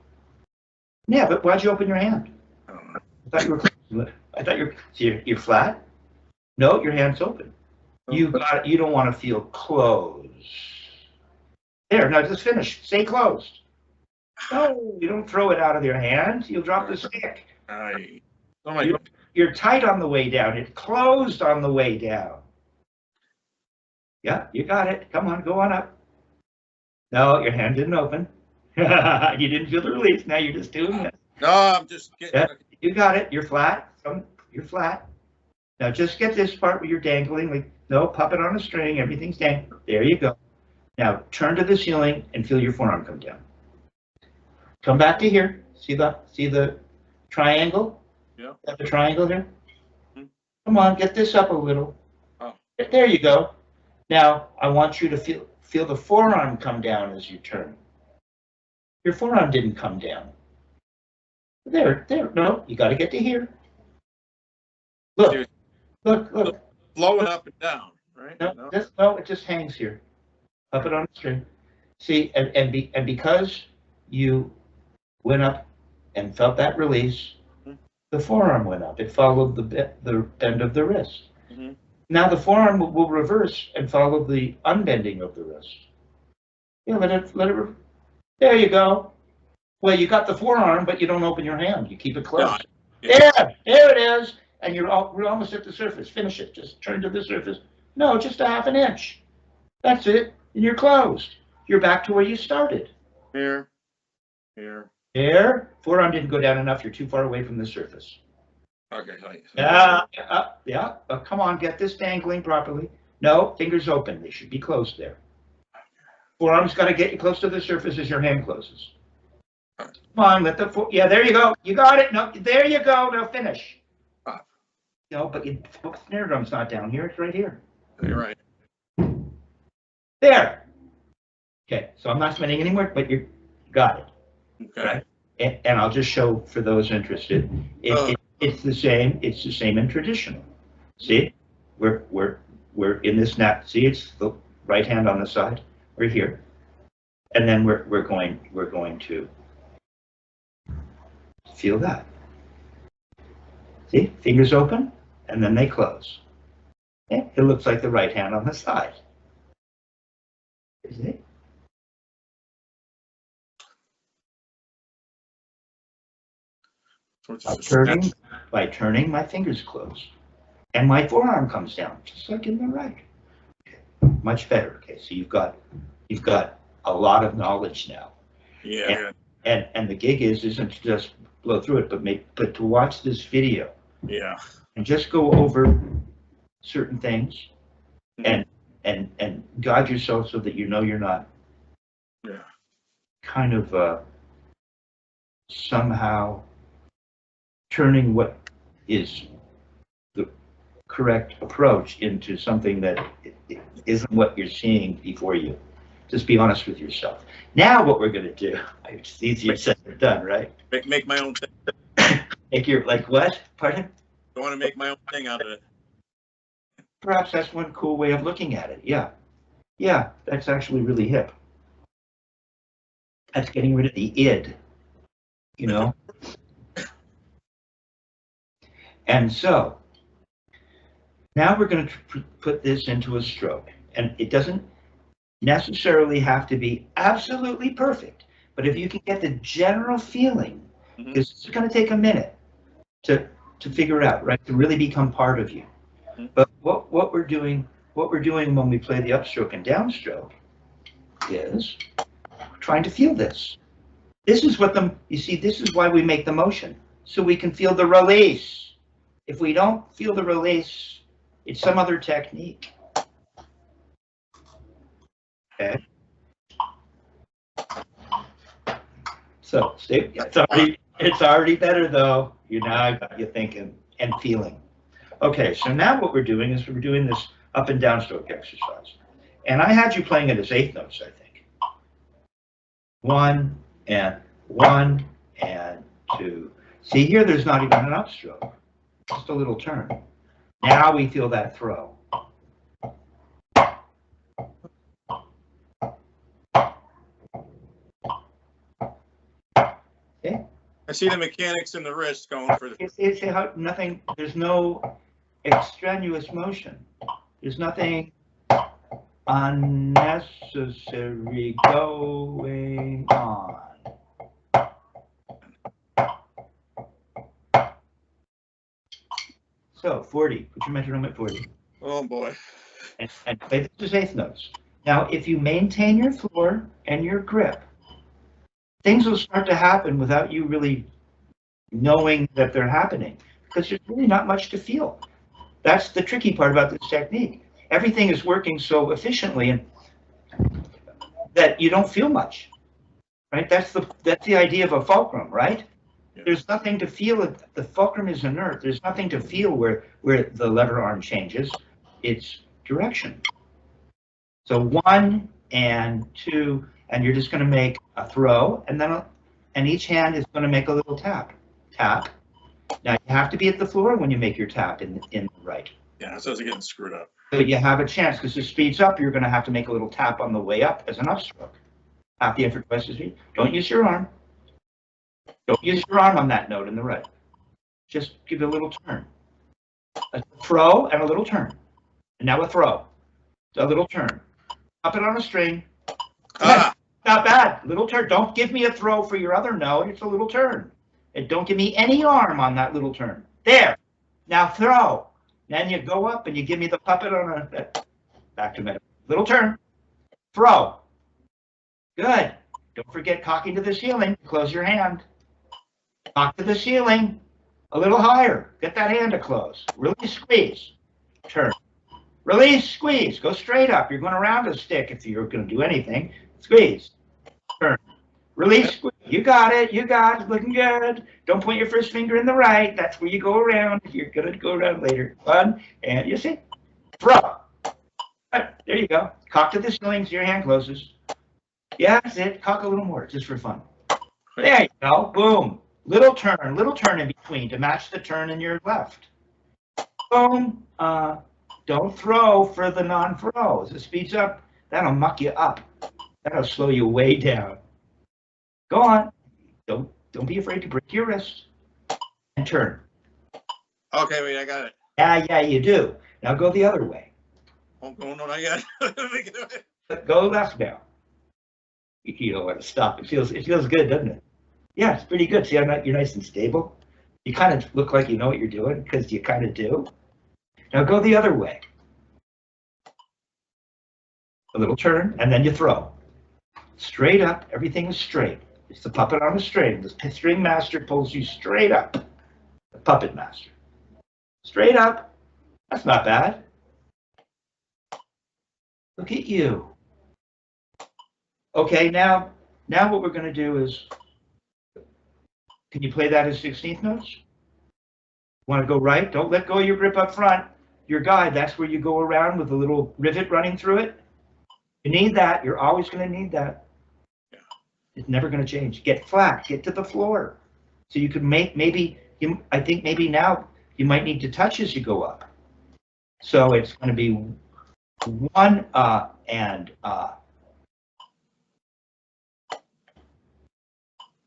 Yeah, but why'd you open your hand? I thought you were closed. I thought you're flat. No, your hand's open. You don't want to feel closed. There, now just finish. Stay closed. No, you don't throw it out of your hand. You'll drop the stick. You're tight on the way down. It's closed on the way down. Yeah, you got it. Come on, go on up. No, your hand didn't open. You didn't feel the release. Now you're just doing this. No, I'm just getting. Yeah, you got it. You're flat. You're flat. Now just get this part where you're dangling. Like no puppet on a string. Everything's dangling. There you go. Now turn to the ceiling and feel your forearm come down. Come back to here. See the triangle? Yeah. Got the triangle here? Mm-hmm. Come on, get this up a little. Oh. There you go. Now I want you to feel the forearm come down as you turn. Your forearm didn't come down. There. No, you got to get to here. Look. Blowing up and down, right? No, it just hangs here. Up it on the string. See, and because you went up and felt that release, the forearm went up. It followed the bend of the wrist. Mm-hmm. Now the forearm will reverse and follow the unbending of the wrist. Yeah, let it. There you go. Well, you got the forearm, but you don't open your hand. You keep it closed. Yeah. There it is. And we're almost at the surface. Finish it. Just turn to the surface. No, just a half an inch. That's it. And you're closed. You're back to where you started. Here. There. Forearm didn't go down enough. You're too far away from the surface. Okay. Yeah. Come on, get this dangling properly. No, fingers open. They should be closed there. Forearm's got to get you close to the surface as your hand closes. Come on, yeah, there you go. You got it. No, there you go. Now finish. No, but the snare drum's not down here. It's right here. You're right. There. Okay, so I'm not spending any more, but you got it. Okay. Right? And I'll just show for those interested. It's the same. It's the same in traditional. See, we're in this snap. See, it's the right hand on the side. We're here, and then we're going to feel that. See, fingers open, and then they close. Okay? It looks like the right hand on the side. See? By turning, my fingers close, and my forearm comes down, just like in the right. Okay. Much better. Okay, so you've got a lot of knowledge now. Yeah. And the gig isn't to just blow through it, but to watch this video. Yeah. And just go over certain things, and and guide yourself so that you know you're not kind of somehow turning what is the correct approach into something that isn't what you're seeing before you. Just be honest with yourself. Now what we're going to do, it's easier said than done, right? Make my own thing. Make your, like what? Pardon? I want to make my own thing out of it. Perhaps that's one cool way of looking at it. Yeah. Yeah, that's actually really hip. That's getting rid of the id, you know? And so, now we're going to put this into a stroke. And it doesn't necessarily have to be absolutely perfect, but if you can get the general feeling, this is going to take a minute to figure out, right? To really become part of you. But what we're doing when we play the upstroke and downstroke is trying to feel this. This is what you see, this is why we make the motion, so we can feel the release. If we don't feel the release, it's some other technique. Okay. So it's already better though. Now I've got you thinking and feeling. Okay, so now what we're doing is we're doing this up and down stroke exercise. And I had you playing it as eighth notes, I think. 1 and 1 and 2. See here, there's not even an upstroke, just a little turn. Now we feel that throw. Okay. I see the mechanics in the wrist going for the. It's nothing. There's no extraneous motion. There's nothing unnecessary going on. So 40. Put your metronome at 40. Oh boy. And play this as eighth notes. Now, if you maintain your floor and your grip, things will start to happen without you really knowing that they're happening, because there's really not much to feel. That's the tricky part about this technique. Everything is working so efficiently and that you don't feel much, right? That's the idea of a fulcrum, right? Yeah. There's nothing to feel. The fulcrum is inert. There's nothing to feel where the lever arm changes. It's direction. So 1 and 2, and you're just going to make a throw, and each hand is going to make a little tap. Tap. Now you have to be at the floor when you make your tap in the right. Yeah, so it's getting screwed up. But you have a chance, because it speeds up. You're going to have to make a little tap on the way up as an upstroke. Half the effort, twice the speed. Don't use your arm. Don't use your arm on that note in the right. Just give it a little turn. A throw and a little turn. And now a throw. A little turn. Up it on a string. Not bad. Little turn. Don't give me a throw for your other note. It's a little turn. And don't give me any arm on that little turn. There. Now throw. Then you go up and you give me the puppet on a back to middle. Little turn. Throw. Good. Don't forget cocking to the ceiling. Close your hand. Cock to the ceiling. A little higher. Get that hand to close. Release, squeeze. Turn. Release, squeeze. Go straight up. You're going around a stick if you're going to do anything. Squeeze. Turn. Release, squeeze. You got it. You got it. Looking good. Don't point your first finger in the right. That's where you go around. You're going to go around later. 1, and you see. Throw. Right, there you go. Cock to the ceiling so your hand closes. Yeah, that's it. Cock a little more, just for fun. There you go. Boom. Little turn in between to match the turn in your left. Boom. Don't throw for the non-throw. As it speeds up, that'll muck you up. That'll slow you way down. Go on. Don't be afraid to break your wrist. And turn. Okay, wait, I got it. Yeah, you do. Now go the other way. Oh, no, I got it. Go left now. You don't want to stop. It feels good, doesn't it? Yeah, it's pretty good. See how you're nice and stable? You kind of look like you know what you're doing, because you kind of do. Now go the other way. A little turn, and then you throw. Straight up, everything is straight. It's the puppet on a string. The string master pulls you straight up. The puppet master. Straight up. That's not bad. Look at you. Okay, now what we're going to do is, can you play that as 16th notes? Want to go right? Don't let go of your grip up front. Your guide, that's where you go around with a little rivet running through it. You need that. You're always going to need that. Yeah. It's never going to change. Get flat. Get to the floor. So you could make, I think maybe now you might need to touch as you go up. So it's going to be 1 and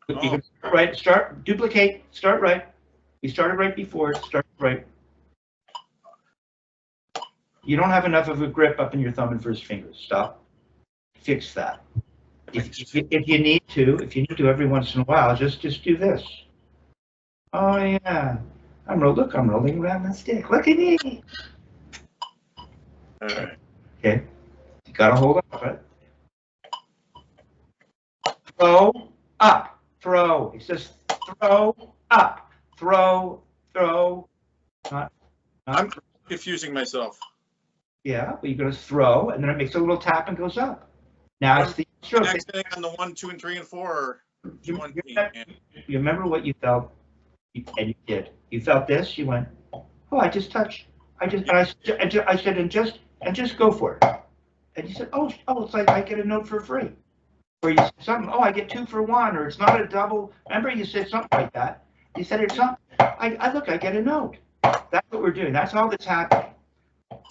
You can start right, duplicate, start right. You started right before, start right. You don't have enough of a grip up in your thumb and first fingers. Stop. Fix that. If you need to every once in a while, just do this. Oh yeah. I'm rolling around the stick. Look at me. All right. Okay. You gotta hold up, right? Throw up. Throw. It says throw up. Throw. Not I'm confusing myself. Yeah, but you're gonna throw, and then it makes a little tap and goes up. Now it's the stroke. Accenting on the 1, 2, and 3, and 4. Or You remember what you felt, and you did. You felt this. You went, oh, I just touched. I said, and just go for it. And you said, oh, it's like I get a note for free. Or you said something, oh, I get 2 for 1, or it's not a double. Remember, you said something like that. You said it's something. I get a note. That's what we're doing. That's all that's happening.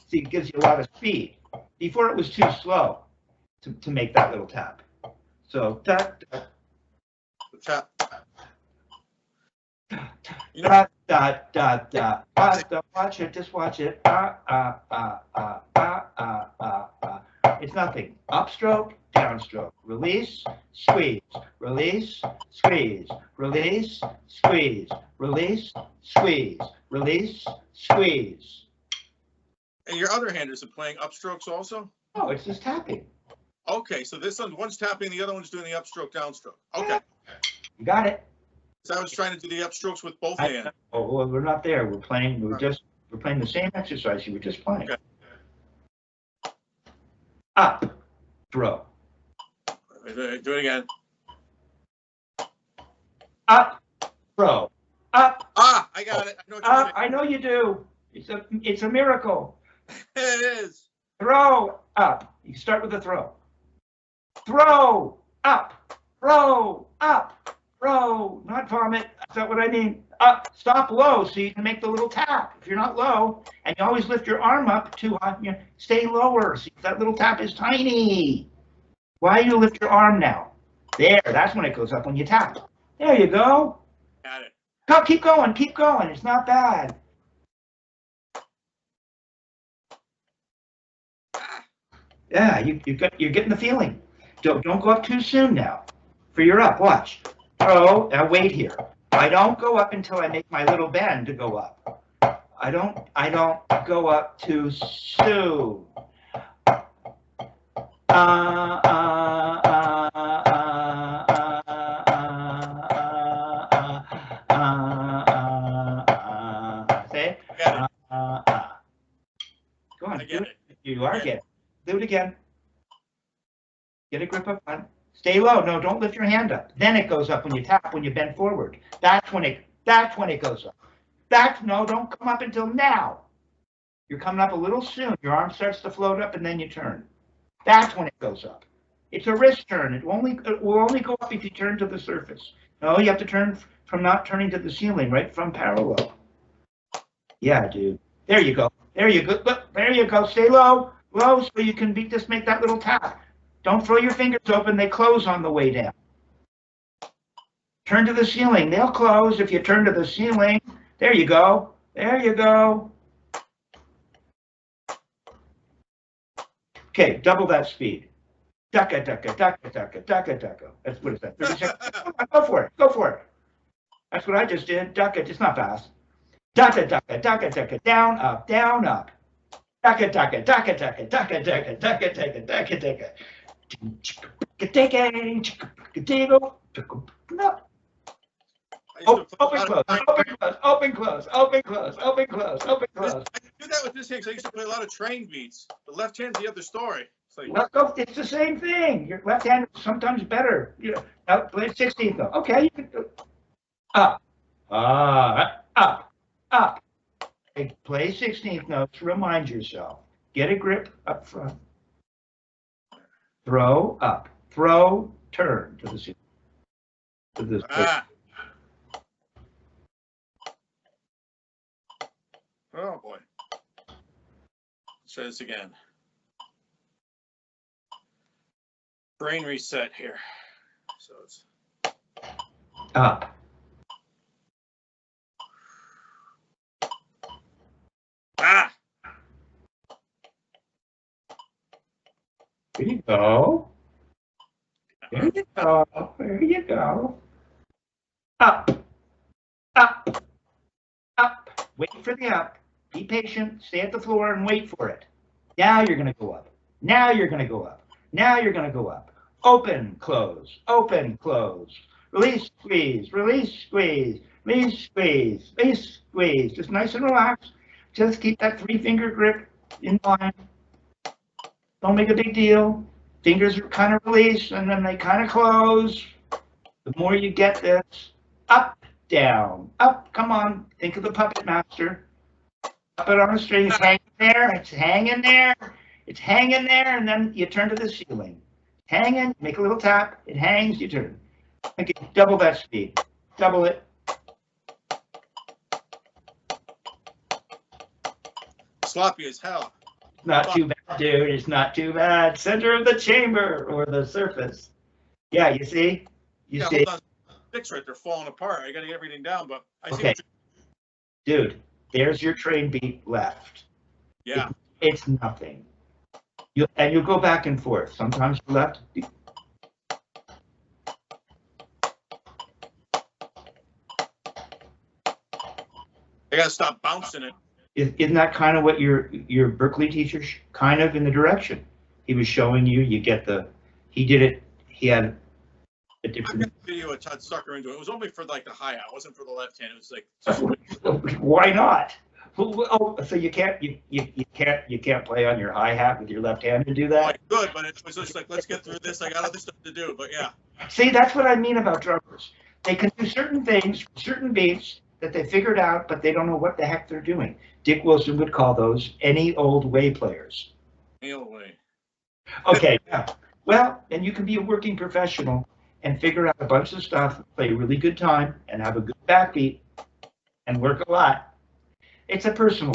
See, it gives you a lot of speed. Before it was too slow to make that little tap. So tap. Tap. You know, Watch it. Just watch it. It's nothing. Upstroke, downstroke. Release, squeeze. Release, squeeze. Release, squeeze. Release, squeeze. Release, squeeze. and your other hand, is it playing upstrokes also? Oh, it's just tapping. Okay, so this one's tapping, the other one's doing the upstroke, downstroke. Okay. You got it. So I was trying to do the upstrokes with both hands. Oh, well, we're not there. We're playing the same exercise you were just playing. Okay. Up, throw. Do it again. Up, throw. Up. Ah, I got it. I know what you're saying. I know you do. It's a miracle. It is. Throw up. You start with a throw. Throw up. Throw up. Throw. Not vomit. That's not what I mean. Up. Stop low so you can make the little tap. If you're not low, and you always lift your arm up too high, stay lower. See, that little tap is tiny. Why do you lift your arm now? There. That's when it goes up when you tap. There you go. Got it. Go, keep going. Keep going. It's not bad. Yeah, you're getting the feeling. Don't go up too soon now. For your up, watch. Oh, now wait here. I don't go up until I make my little bend to go up. I don't go up too soon. Say, go on. I get it. You are getting. Do it again. Get a grip up front. Stay low. No, don't lift your hand up. Then it goes up when you tap, when you bend forward. That's when it goes up. No, don't come up until now. You're coming up a little soon. Your arm starts to float up and then you turn. That's when it goes up. It's a wrist turn. It will only go up if you turn to the surface. No, you have to turn from not turning to the ceiling, right from parallel. Yeah, dude. There you go. There you go. Look, there you go. Stay low. Low so you can just make that little tap. Don't throw your fingers open. They close on the way down. Turn to the ceiling. They'll close if you turn to the ceiling. There you go. There you go. Okay, double that speed. Ducka, ducka, ducka, ducka, ducka, ducka. That's what is that? 30 seconds. Go for it. Go for it. That's what I just did. Ducka. It's not fast. Ducka, ducka, ducka, ducka. Down, up, down, up. Ducka, ducka, ducka, ducka, ducka, ducka, ducka, ducka, ducka, ducka. Open, close. I do that with this hand because I used to play a lot of train beats. The left hand's the other story. It's like, Well, go, it's the same thing. Your left hand is sometimes better. You know, now play 16th though. Okay, you can do up, up, up. Play 16th notes. Remind yourself. Get a grip up front. Throw up. Throw. Turn to the ceiling. To the oh boy. Let's try this again. Brain reset here. So it's up. There you go. There you go. There you go. Up. Up. Up. Wait for the up. Be patient. Stay at the floor and wait for it. Now you're going to go up. Now you're going to go up. Now you're going to go up. Open, close. Open, close. Release, squeeze. Release, squeeze. Release, squeeze. Release, squeeze. Just nice and relaxed. Just keep that 3-finger grip in line. Don't make a big deal. Fingers are kind of released and then they kind of close. The more you get this, up, down, up, come on. Think of the puppet master. Puppet on a string, it's hanging there, it's hanging there, it's hanging there, and then you turn to the ceiling. Hanging, make a little tap, it hangs, you turn. Okay, double that speed, double it. sloppy as hell. Not too bad, dude. It's not too bad. Center of the chamber or the surface. Yeah, you see? You Yeah, see? hold on. Sticks right there falling apart. I got to get everything down, but I see. Okay. Dude, there's your train beat left. Yeah. It's nothing. And you'll go back and forth. Sometimes left. I got to stop bouncing it. Isn't that kind of what your Berkeley teacher kind of in the direction? He was showing you, you get the, he did it, he had a I different. got a video of Todd Sucker into it. It was only for like the high out. It wasn't for the left hand. It was like. Why not? Oh, so you can't play on your hi-hat with your left hand and do Well, I that? could, but it was just like, let's get through this. I got other stuff to do, but yeah. See, that's what I mean about drummers. They can do certain things, certain beats that they figured out, but they don't know what the heck they're doing. Dick Wilson would call those any old way players. Any old way. Okay, yeah. Well, and you can be a working professional and figure out a bunch of stuff, play a really good time, and have a good backbeat, and work a lot. It's a personal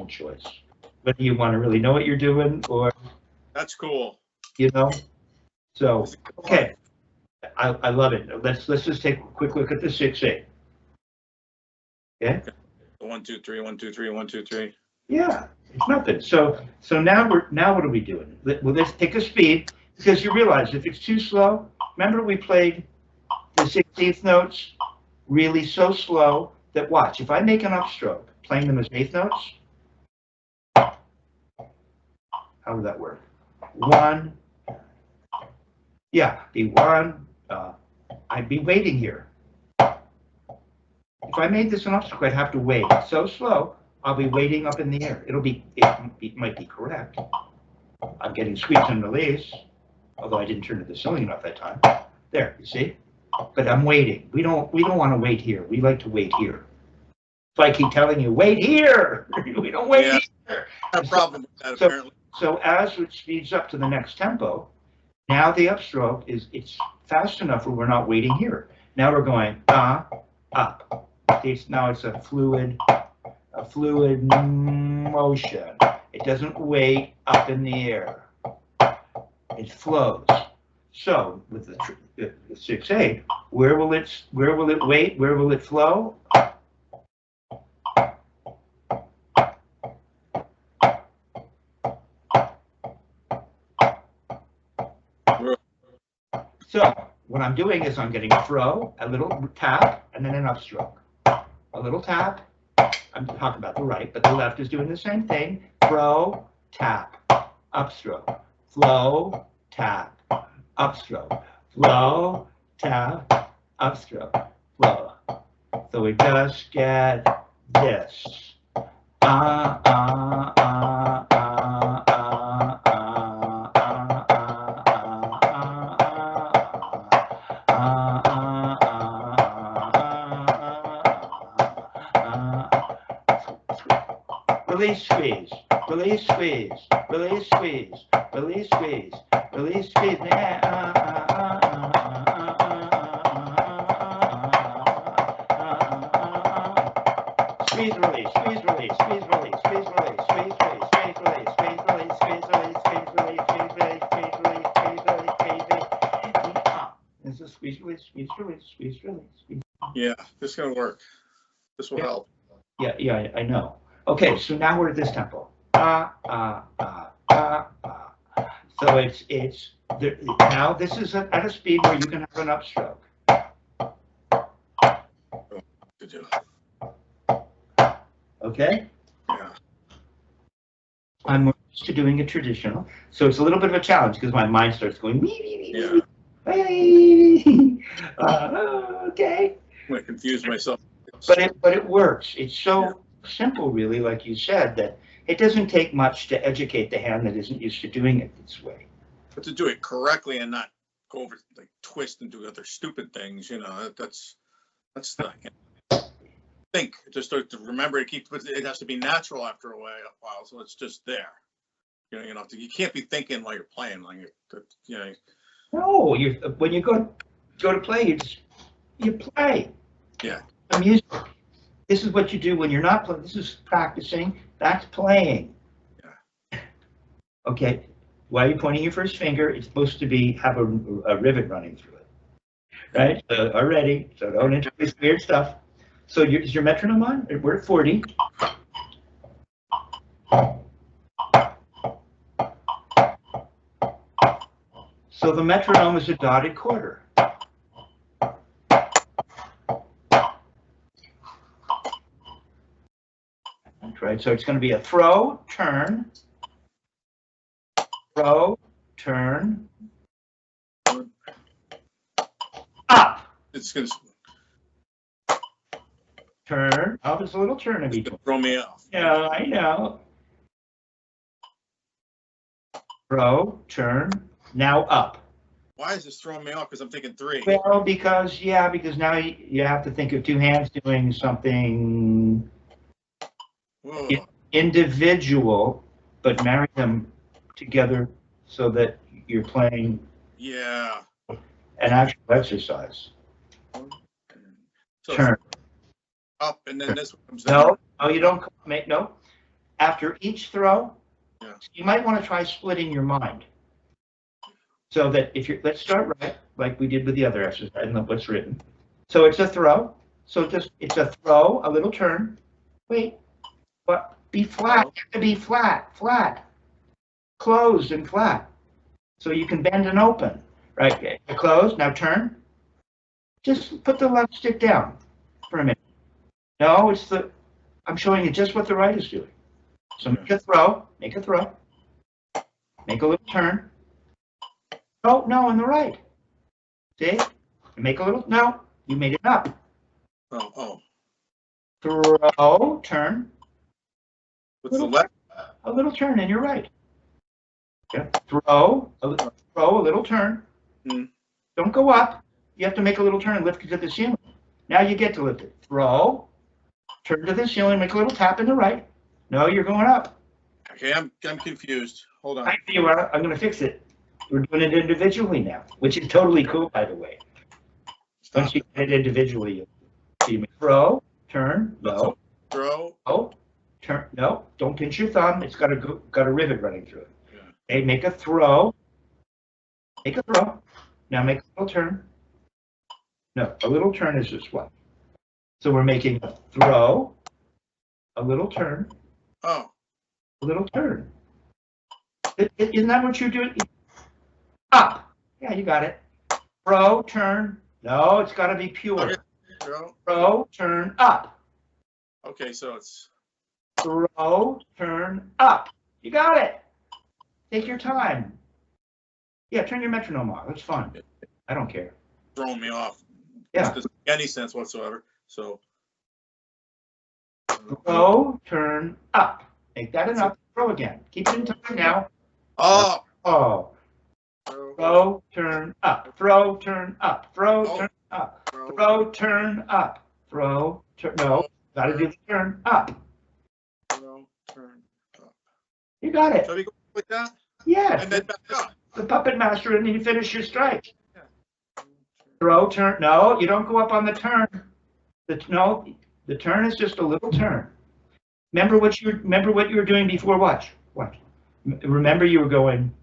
choice, whether you want to really know what you're doing or. That's cool. You know. So okay, I love it. Let's just take a quick look at the 6/8. Okay. 1, 2, 3, 1, 2, 3, 1, 2, 3. Yeah, it's nothing. So now what are we doing? Well, let's take a speed because you realize if it's too slow. Remember we played the 16th notes really so slow that watch. If I make an upstroke, playing them as 8th notes, how would that work? 1. Yeah, be 1. I'd be waiting here. If I made this an upstroke, I'd have to wait. So slow, I'll be waiting up in the air. It might be correct. I'm getting squeezed and release, although I didn't turn to the ceiling enough that time. There, you see? But I'm waiting. We don't want to wait here. We like to wait here. If I keep telling you, wait here, we don't wait here. I have a problem with that, apparently. So as it speeds up to the next tempo, now the upstroke it's fast enough where we're not waiting here. Now we're going up. Now it's a fluid motion. It doesn't wait up in the air. It flows. So with the 6/8, where will it wait? Where will it flow? So what I'm doing is I'm getting a throw, a little tap, and then an upstroke. A little tap. I'm talking about the right, but the left is doing the same thing. Throw, tap, upstroke. Flow, tap, upstroke. Flow, tap, upstroke. Flow. So we just get this. release, squeeze, release, squeeze, release, squeeze, release, squeeze, release, squeeze. Squeeze, release, squeeze, release, squeeze, release, squeeze, release, squeeze, release, squeeze, release, squeeze, release, squeeze, release, squeeze, release, squeeze, release, squeeze, release, squeeze, release, squeeze, release. This is squeeze, release, squeeze, release, squeeze, release, squeeze. Yeah, this is gonna work. This will help. Yeah, I know. Okay, so now we're at this tempo. So it's there, now this is at a speed where you can have an upstroke. Good job. Okay? Yeah. I'm more used to doing it traditional, so it's a little bit of a challenge because my mind starts going. Yeah. Okay. I'm gonna confuse myself. But it works. It's so simple, really, like you said, that it doesn't take much to educate the hand that isn't used to doing it this way. But to do it correctly and not go over, like, twist and do other stupid things, you know, that's the think. Just to remember to keep, it has to be natural after a while, so it's just there. You know, you can't be thinking while you're playing, like, you know. No, when you go to play, you play. Yeah. The music. This is what you do when you're not playing. This is practicing. That's playing. Yeah. Okay. Why are you pointing your first finger? It's supposed to have a rivet running through it, right? So already. So don't introduce weird stuff. So is your metronome on? We're at 40. So the metronome is a dotted quarter. Right, so it's going to be a throw, turn, throw, turn, up. It's gonna Turn. Oh, there's a little turn in between. throw me off. Yeah, I know. Throw, turn, now up. Why is this throwing me off? Because I'm thinking 3. Well, because now you have to think of two hands doing something individual, but marry them together so that you're playing Yeah. an actual exercise. So Turn. up, and then this one comes No, down. you don't make, no. After each throw, Yeah. you might want to try splitting your mind. So that let's start right, like we did with the other exercise, and what's written. So it's a throw. So it's a throw, a little turn. Wait, but be flat. You have to be flat. Closed and flat. So you can bend and open, right? Closed, now turn. Just put the left stick down for a minute. No, I'm showing you just what the right is doing. So make a throw, make a little turn. Oh, no, on the right. See? Make a little, no, you made it up. Oh. Throw, turn. What's the left? A little turn, and you're right. Yeah. Throw, a little turn. Don't go up. You have to make a little turn and lift it to the ceiling. Now you get to lift it. Throw, turn to the ceiling, make a little tap in the right. No, you're going up. Okay, I'm confused. Hold on. You are. I'm going to fix it. We're doing it individually now, which is totally cool, by the way. Once you get it individually, you throw, turn, no. Throw. Oh, turn, no. Don't pinch your thumb. It's got a rivet running through it. Yeah. Okay, make a throw. Make a throw. Now make a little turn. No, a little turn is this one. So we're making a throw, a little turn. Oh. A little turn. Isn't that what you're doing? Up. Yeah, you got it. Throw, turn. No, it's got to be pure. Okay. Throw, turn, up. Okay, so it's throw, turn, up. You got it. Take your time. Yeah, turn your metronome on. That's fun. I don't care. Throwing me off. Yeah. This doesn't make any sense whatsoever. So throw, turn, up. Make that an up. Throw again. Keep it in time now. Oh. Oh. Throw, turn, up. Throw, turn, up. Throw, turn, up. Throw, turn, up. Throw, turn. No. Got to do the turn up. Throw, turn. You got it. So you go like that, Yeah. and then back up. The puppet master, and then you finish your strike. Throw, turn. No, you don't go up on the turn. No, the turn is just a little turn. Remember what you were doing before. Watch. Remember you were going.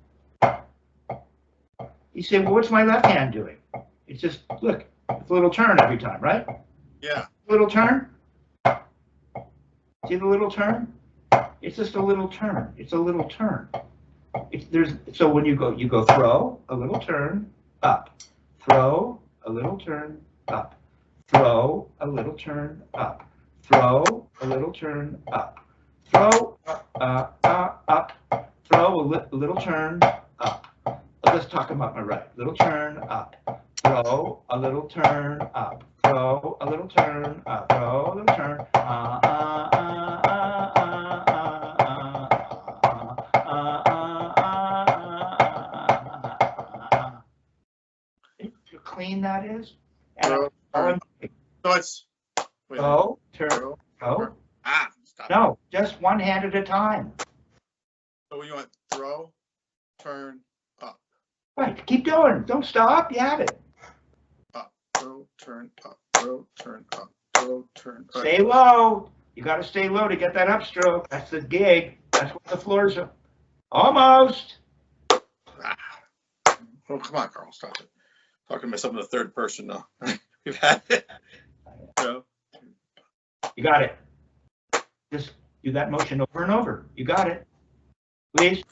You say, well, what's my left hand doing? It's just look. It's a little turn every time, right? Yeah. Little turn. See the little turn? It's just a little turn. It's a little turn. So when you go throw a little turn up, throw a little turn up, throw a little turn up, throw a little turn up, throw up, throw a little turn up. Let's talk about my right. Little turn up, throw a little turn up, throw a little turn up, throw a little turn. Clean that is. Throw, turn. So it's Go, turn, go. Stop. No, just one hand at a time. So when you want throw, turn, up. Right, keep doing. Don't stop. You have it. Up, throw, turn, up, throw, turn, up, throw, turn. Up. Stay low. You got to stay low to get that upstroke. That's the gig. That's what the floors are. Almost. Oh, come on, Carl, stop it. Talking to myself in the third person now. We've had it. So. You got it. Just do that motion over and over. You got it. Release.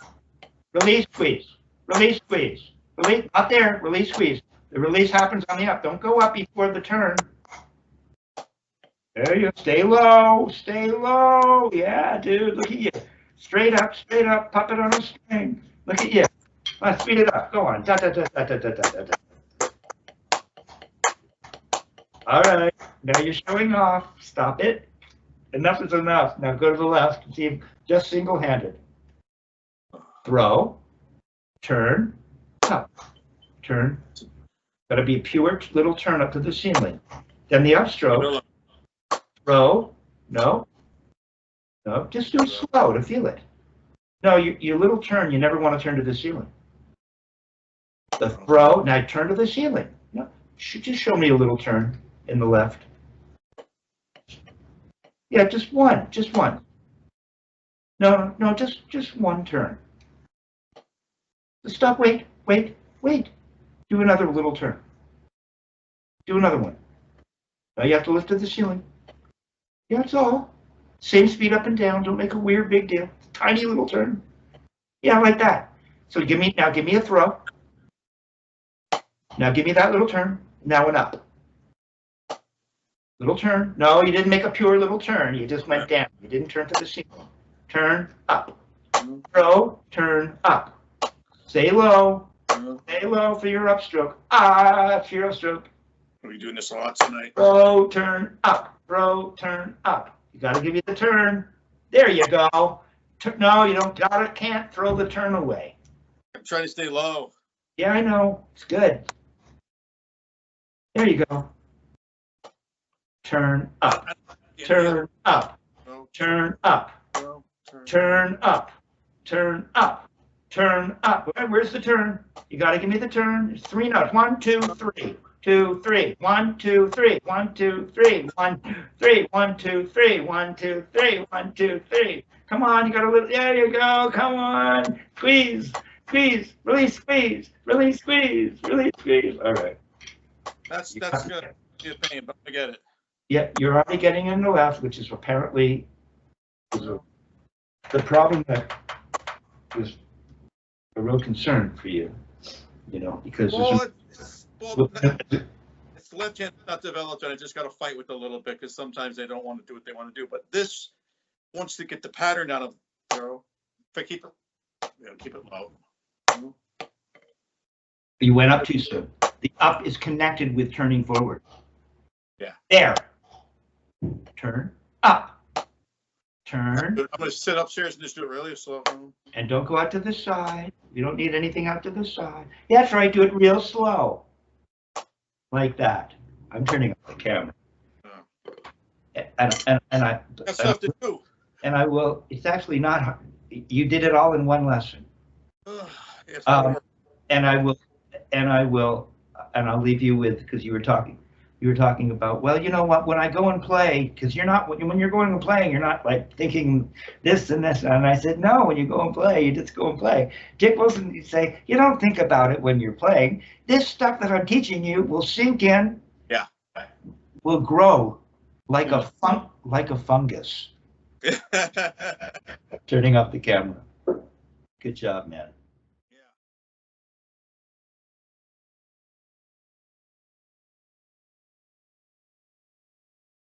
Release, squeeze. Release, squeeze. Release. Not there. Release, squeeze. The release happens on the up. Don't go up before the turn. There you go. Stay low. Stay low. Yeah, dude. Look at you. Straight up. Puppet on a string. Look at you. Come on, speed it up. Go on. Da, da, da, da, da, da, da, da. All right. Now you're showing off. Stop it. Enough is enough. Now go to the left and see if just single-handed. Throw. Turn. Up. Turn. Got to be a pure little turn up to the ceiling. Then the upstroke. Throw. No. No. Just do it slow to feel it. No, your little turn, you never want to turn to the ceiling. The throw. Now turn to the ceiling. No. Just show me a little turn in the left. Yeah, just one. Just one. No, just one turn. Stop, wait. Do another little turn. Do another one. Now you have to lift to the ceiling. Yeah, that's all. Same speed up and down. Don't make a weird big deal. Tiny little turn. Yeah, like that. So give me a throw. Now give me that little turn. Now and up. Little turn. No, you didn't make a pure little turn. You just went down. You didn't turn to the ceiling. Turn up. Throw, turn up. Stay low. Stay low for your upstroke. That's your upstroke. Are we doing this a lot tonight? Throw, turn up. Throw, turn up. You got to give you the turn. There you go. No, you don't got it. Can't throw the turn away. I'm trying to stay low. Yeah, I know. It's good. There you go. Turn up. Turn up. Turn up. Turn up. Turn up. Turn up. Where's the turn? You got to give me the turn. It's 3 notes. 1, 2, 3. 2, 3. 1, 2, 3. 1, 2, 3. 1, 3. 1, 2, 3. 1, 2, 3. 1, 2, 3. Come on, you got a little. There you go. Come on. Squeeze. Squeeze. Release. Squeeze. Release. Squeeze. Release. Squeeze. All right. That's good. Be a pain, but I get it. Yeah, you're already getting in the left, which is apparently the problem that was a real concern for you, because it's the left hand not developed, and I just got to fight with it a little bit because sometimes they don't want to do what they want to do. But this wants to get the pattern out of throw. If I keep it low. You went up too soon. The up is connected with turning forward. Yeah. There. Turn up. Turn. I'm going to sit upstairs and just do it really slow. And don't go out to the side. You don't need anything out to the side. Yeah, that's right. Do it real slow. Like that. I'm turning off the camera. And I. That's tough to do. And I will. It's actually not hard. You did it all in one lesson. Yes, And I'll leave you with, because you were talking about, well, you know what, when I go and play, because when you're going and playing, you're not like thinking this and this. And I said, no, when you go and play, you just go and play. Dick Wilson, you say, you don't think about it when you're playing. This stuff that I'm teaching you will sink in. Yeah. Will grow like a fungus. Turning off the camera. Good job, man.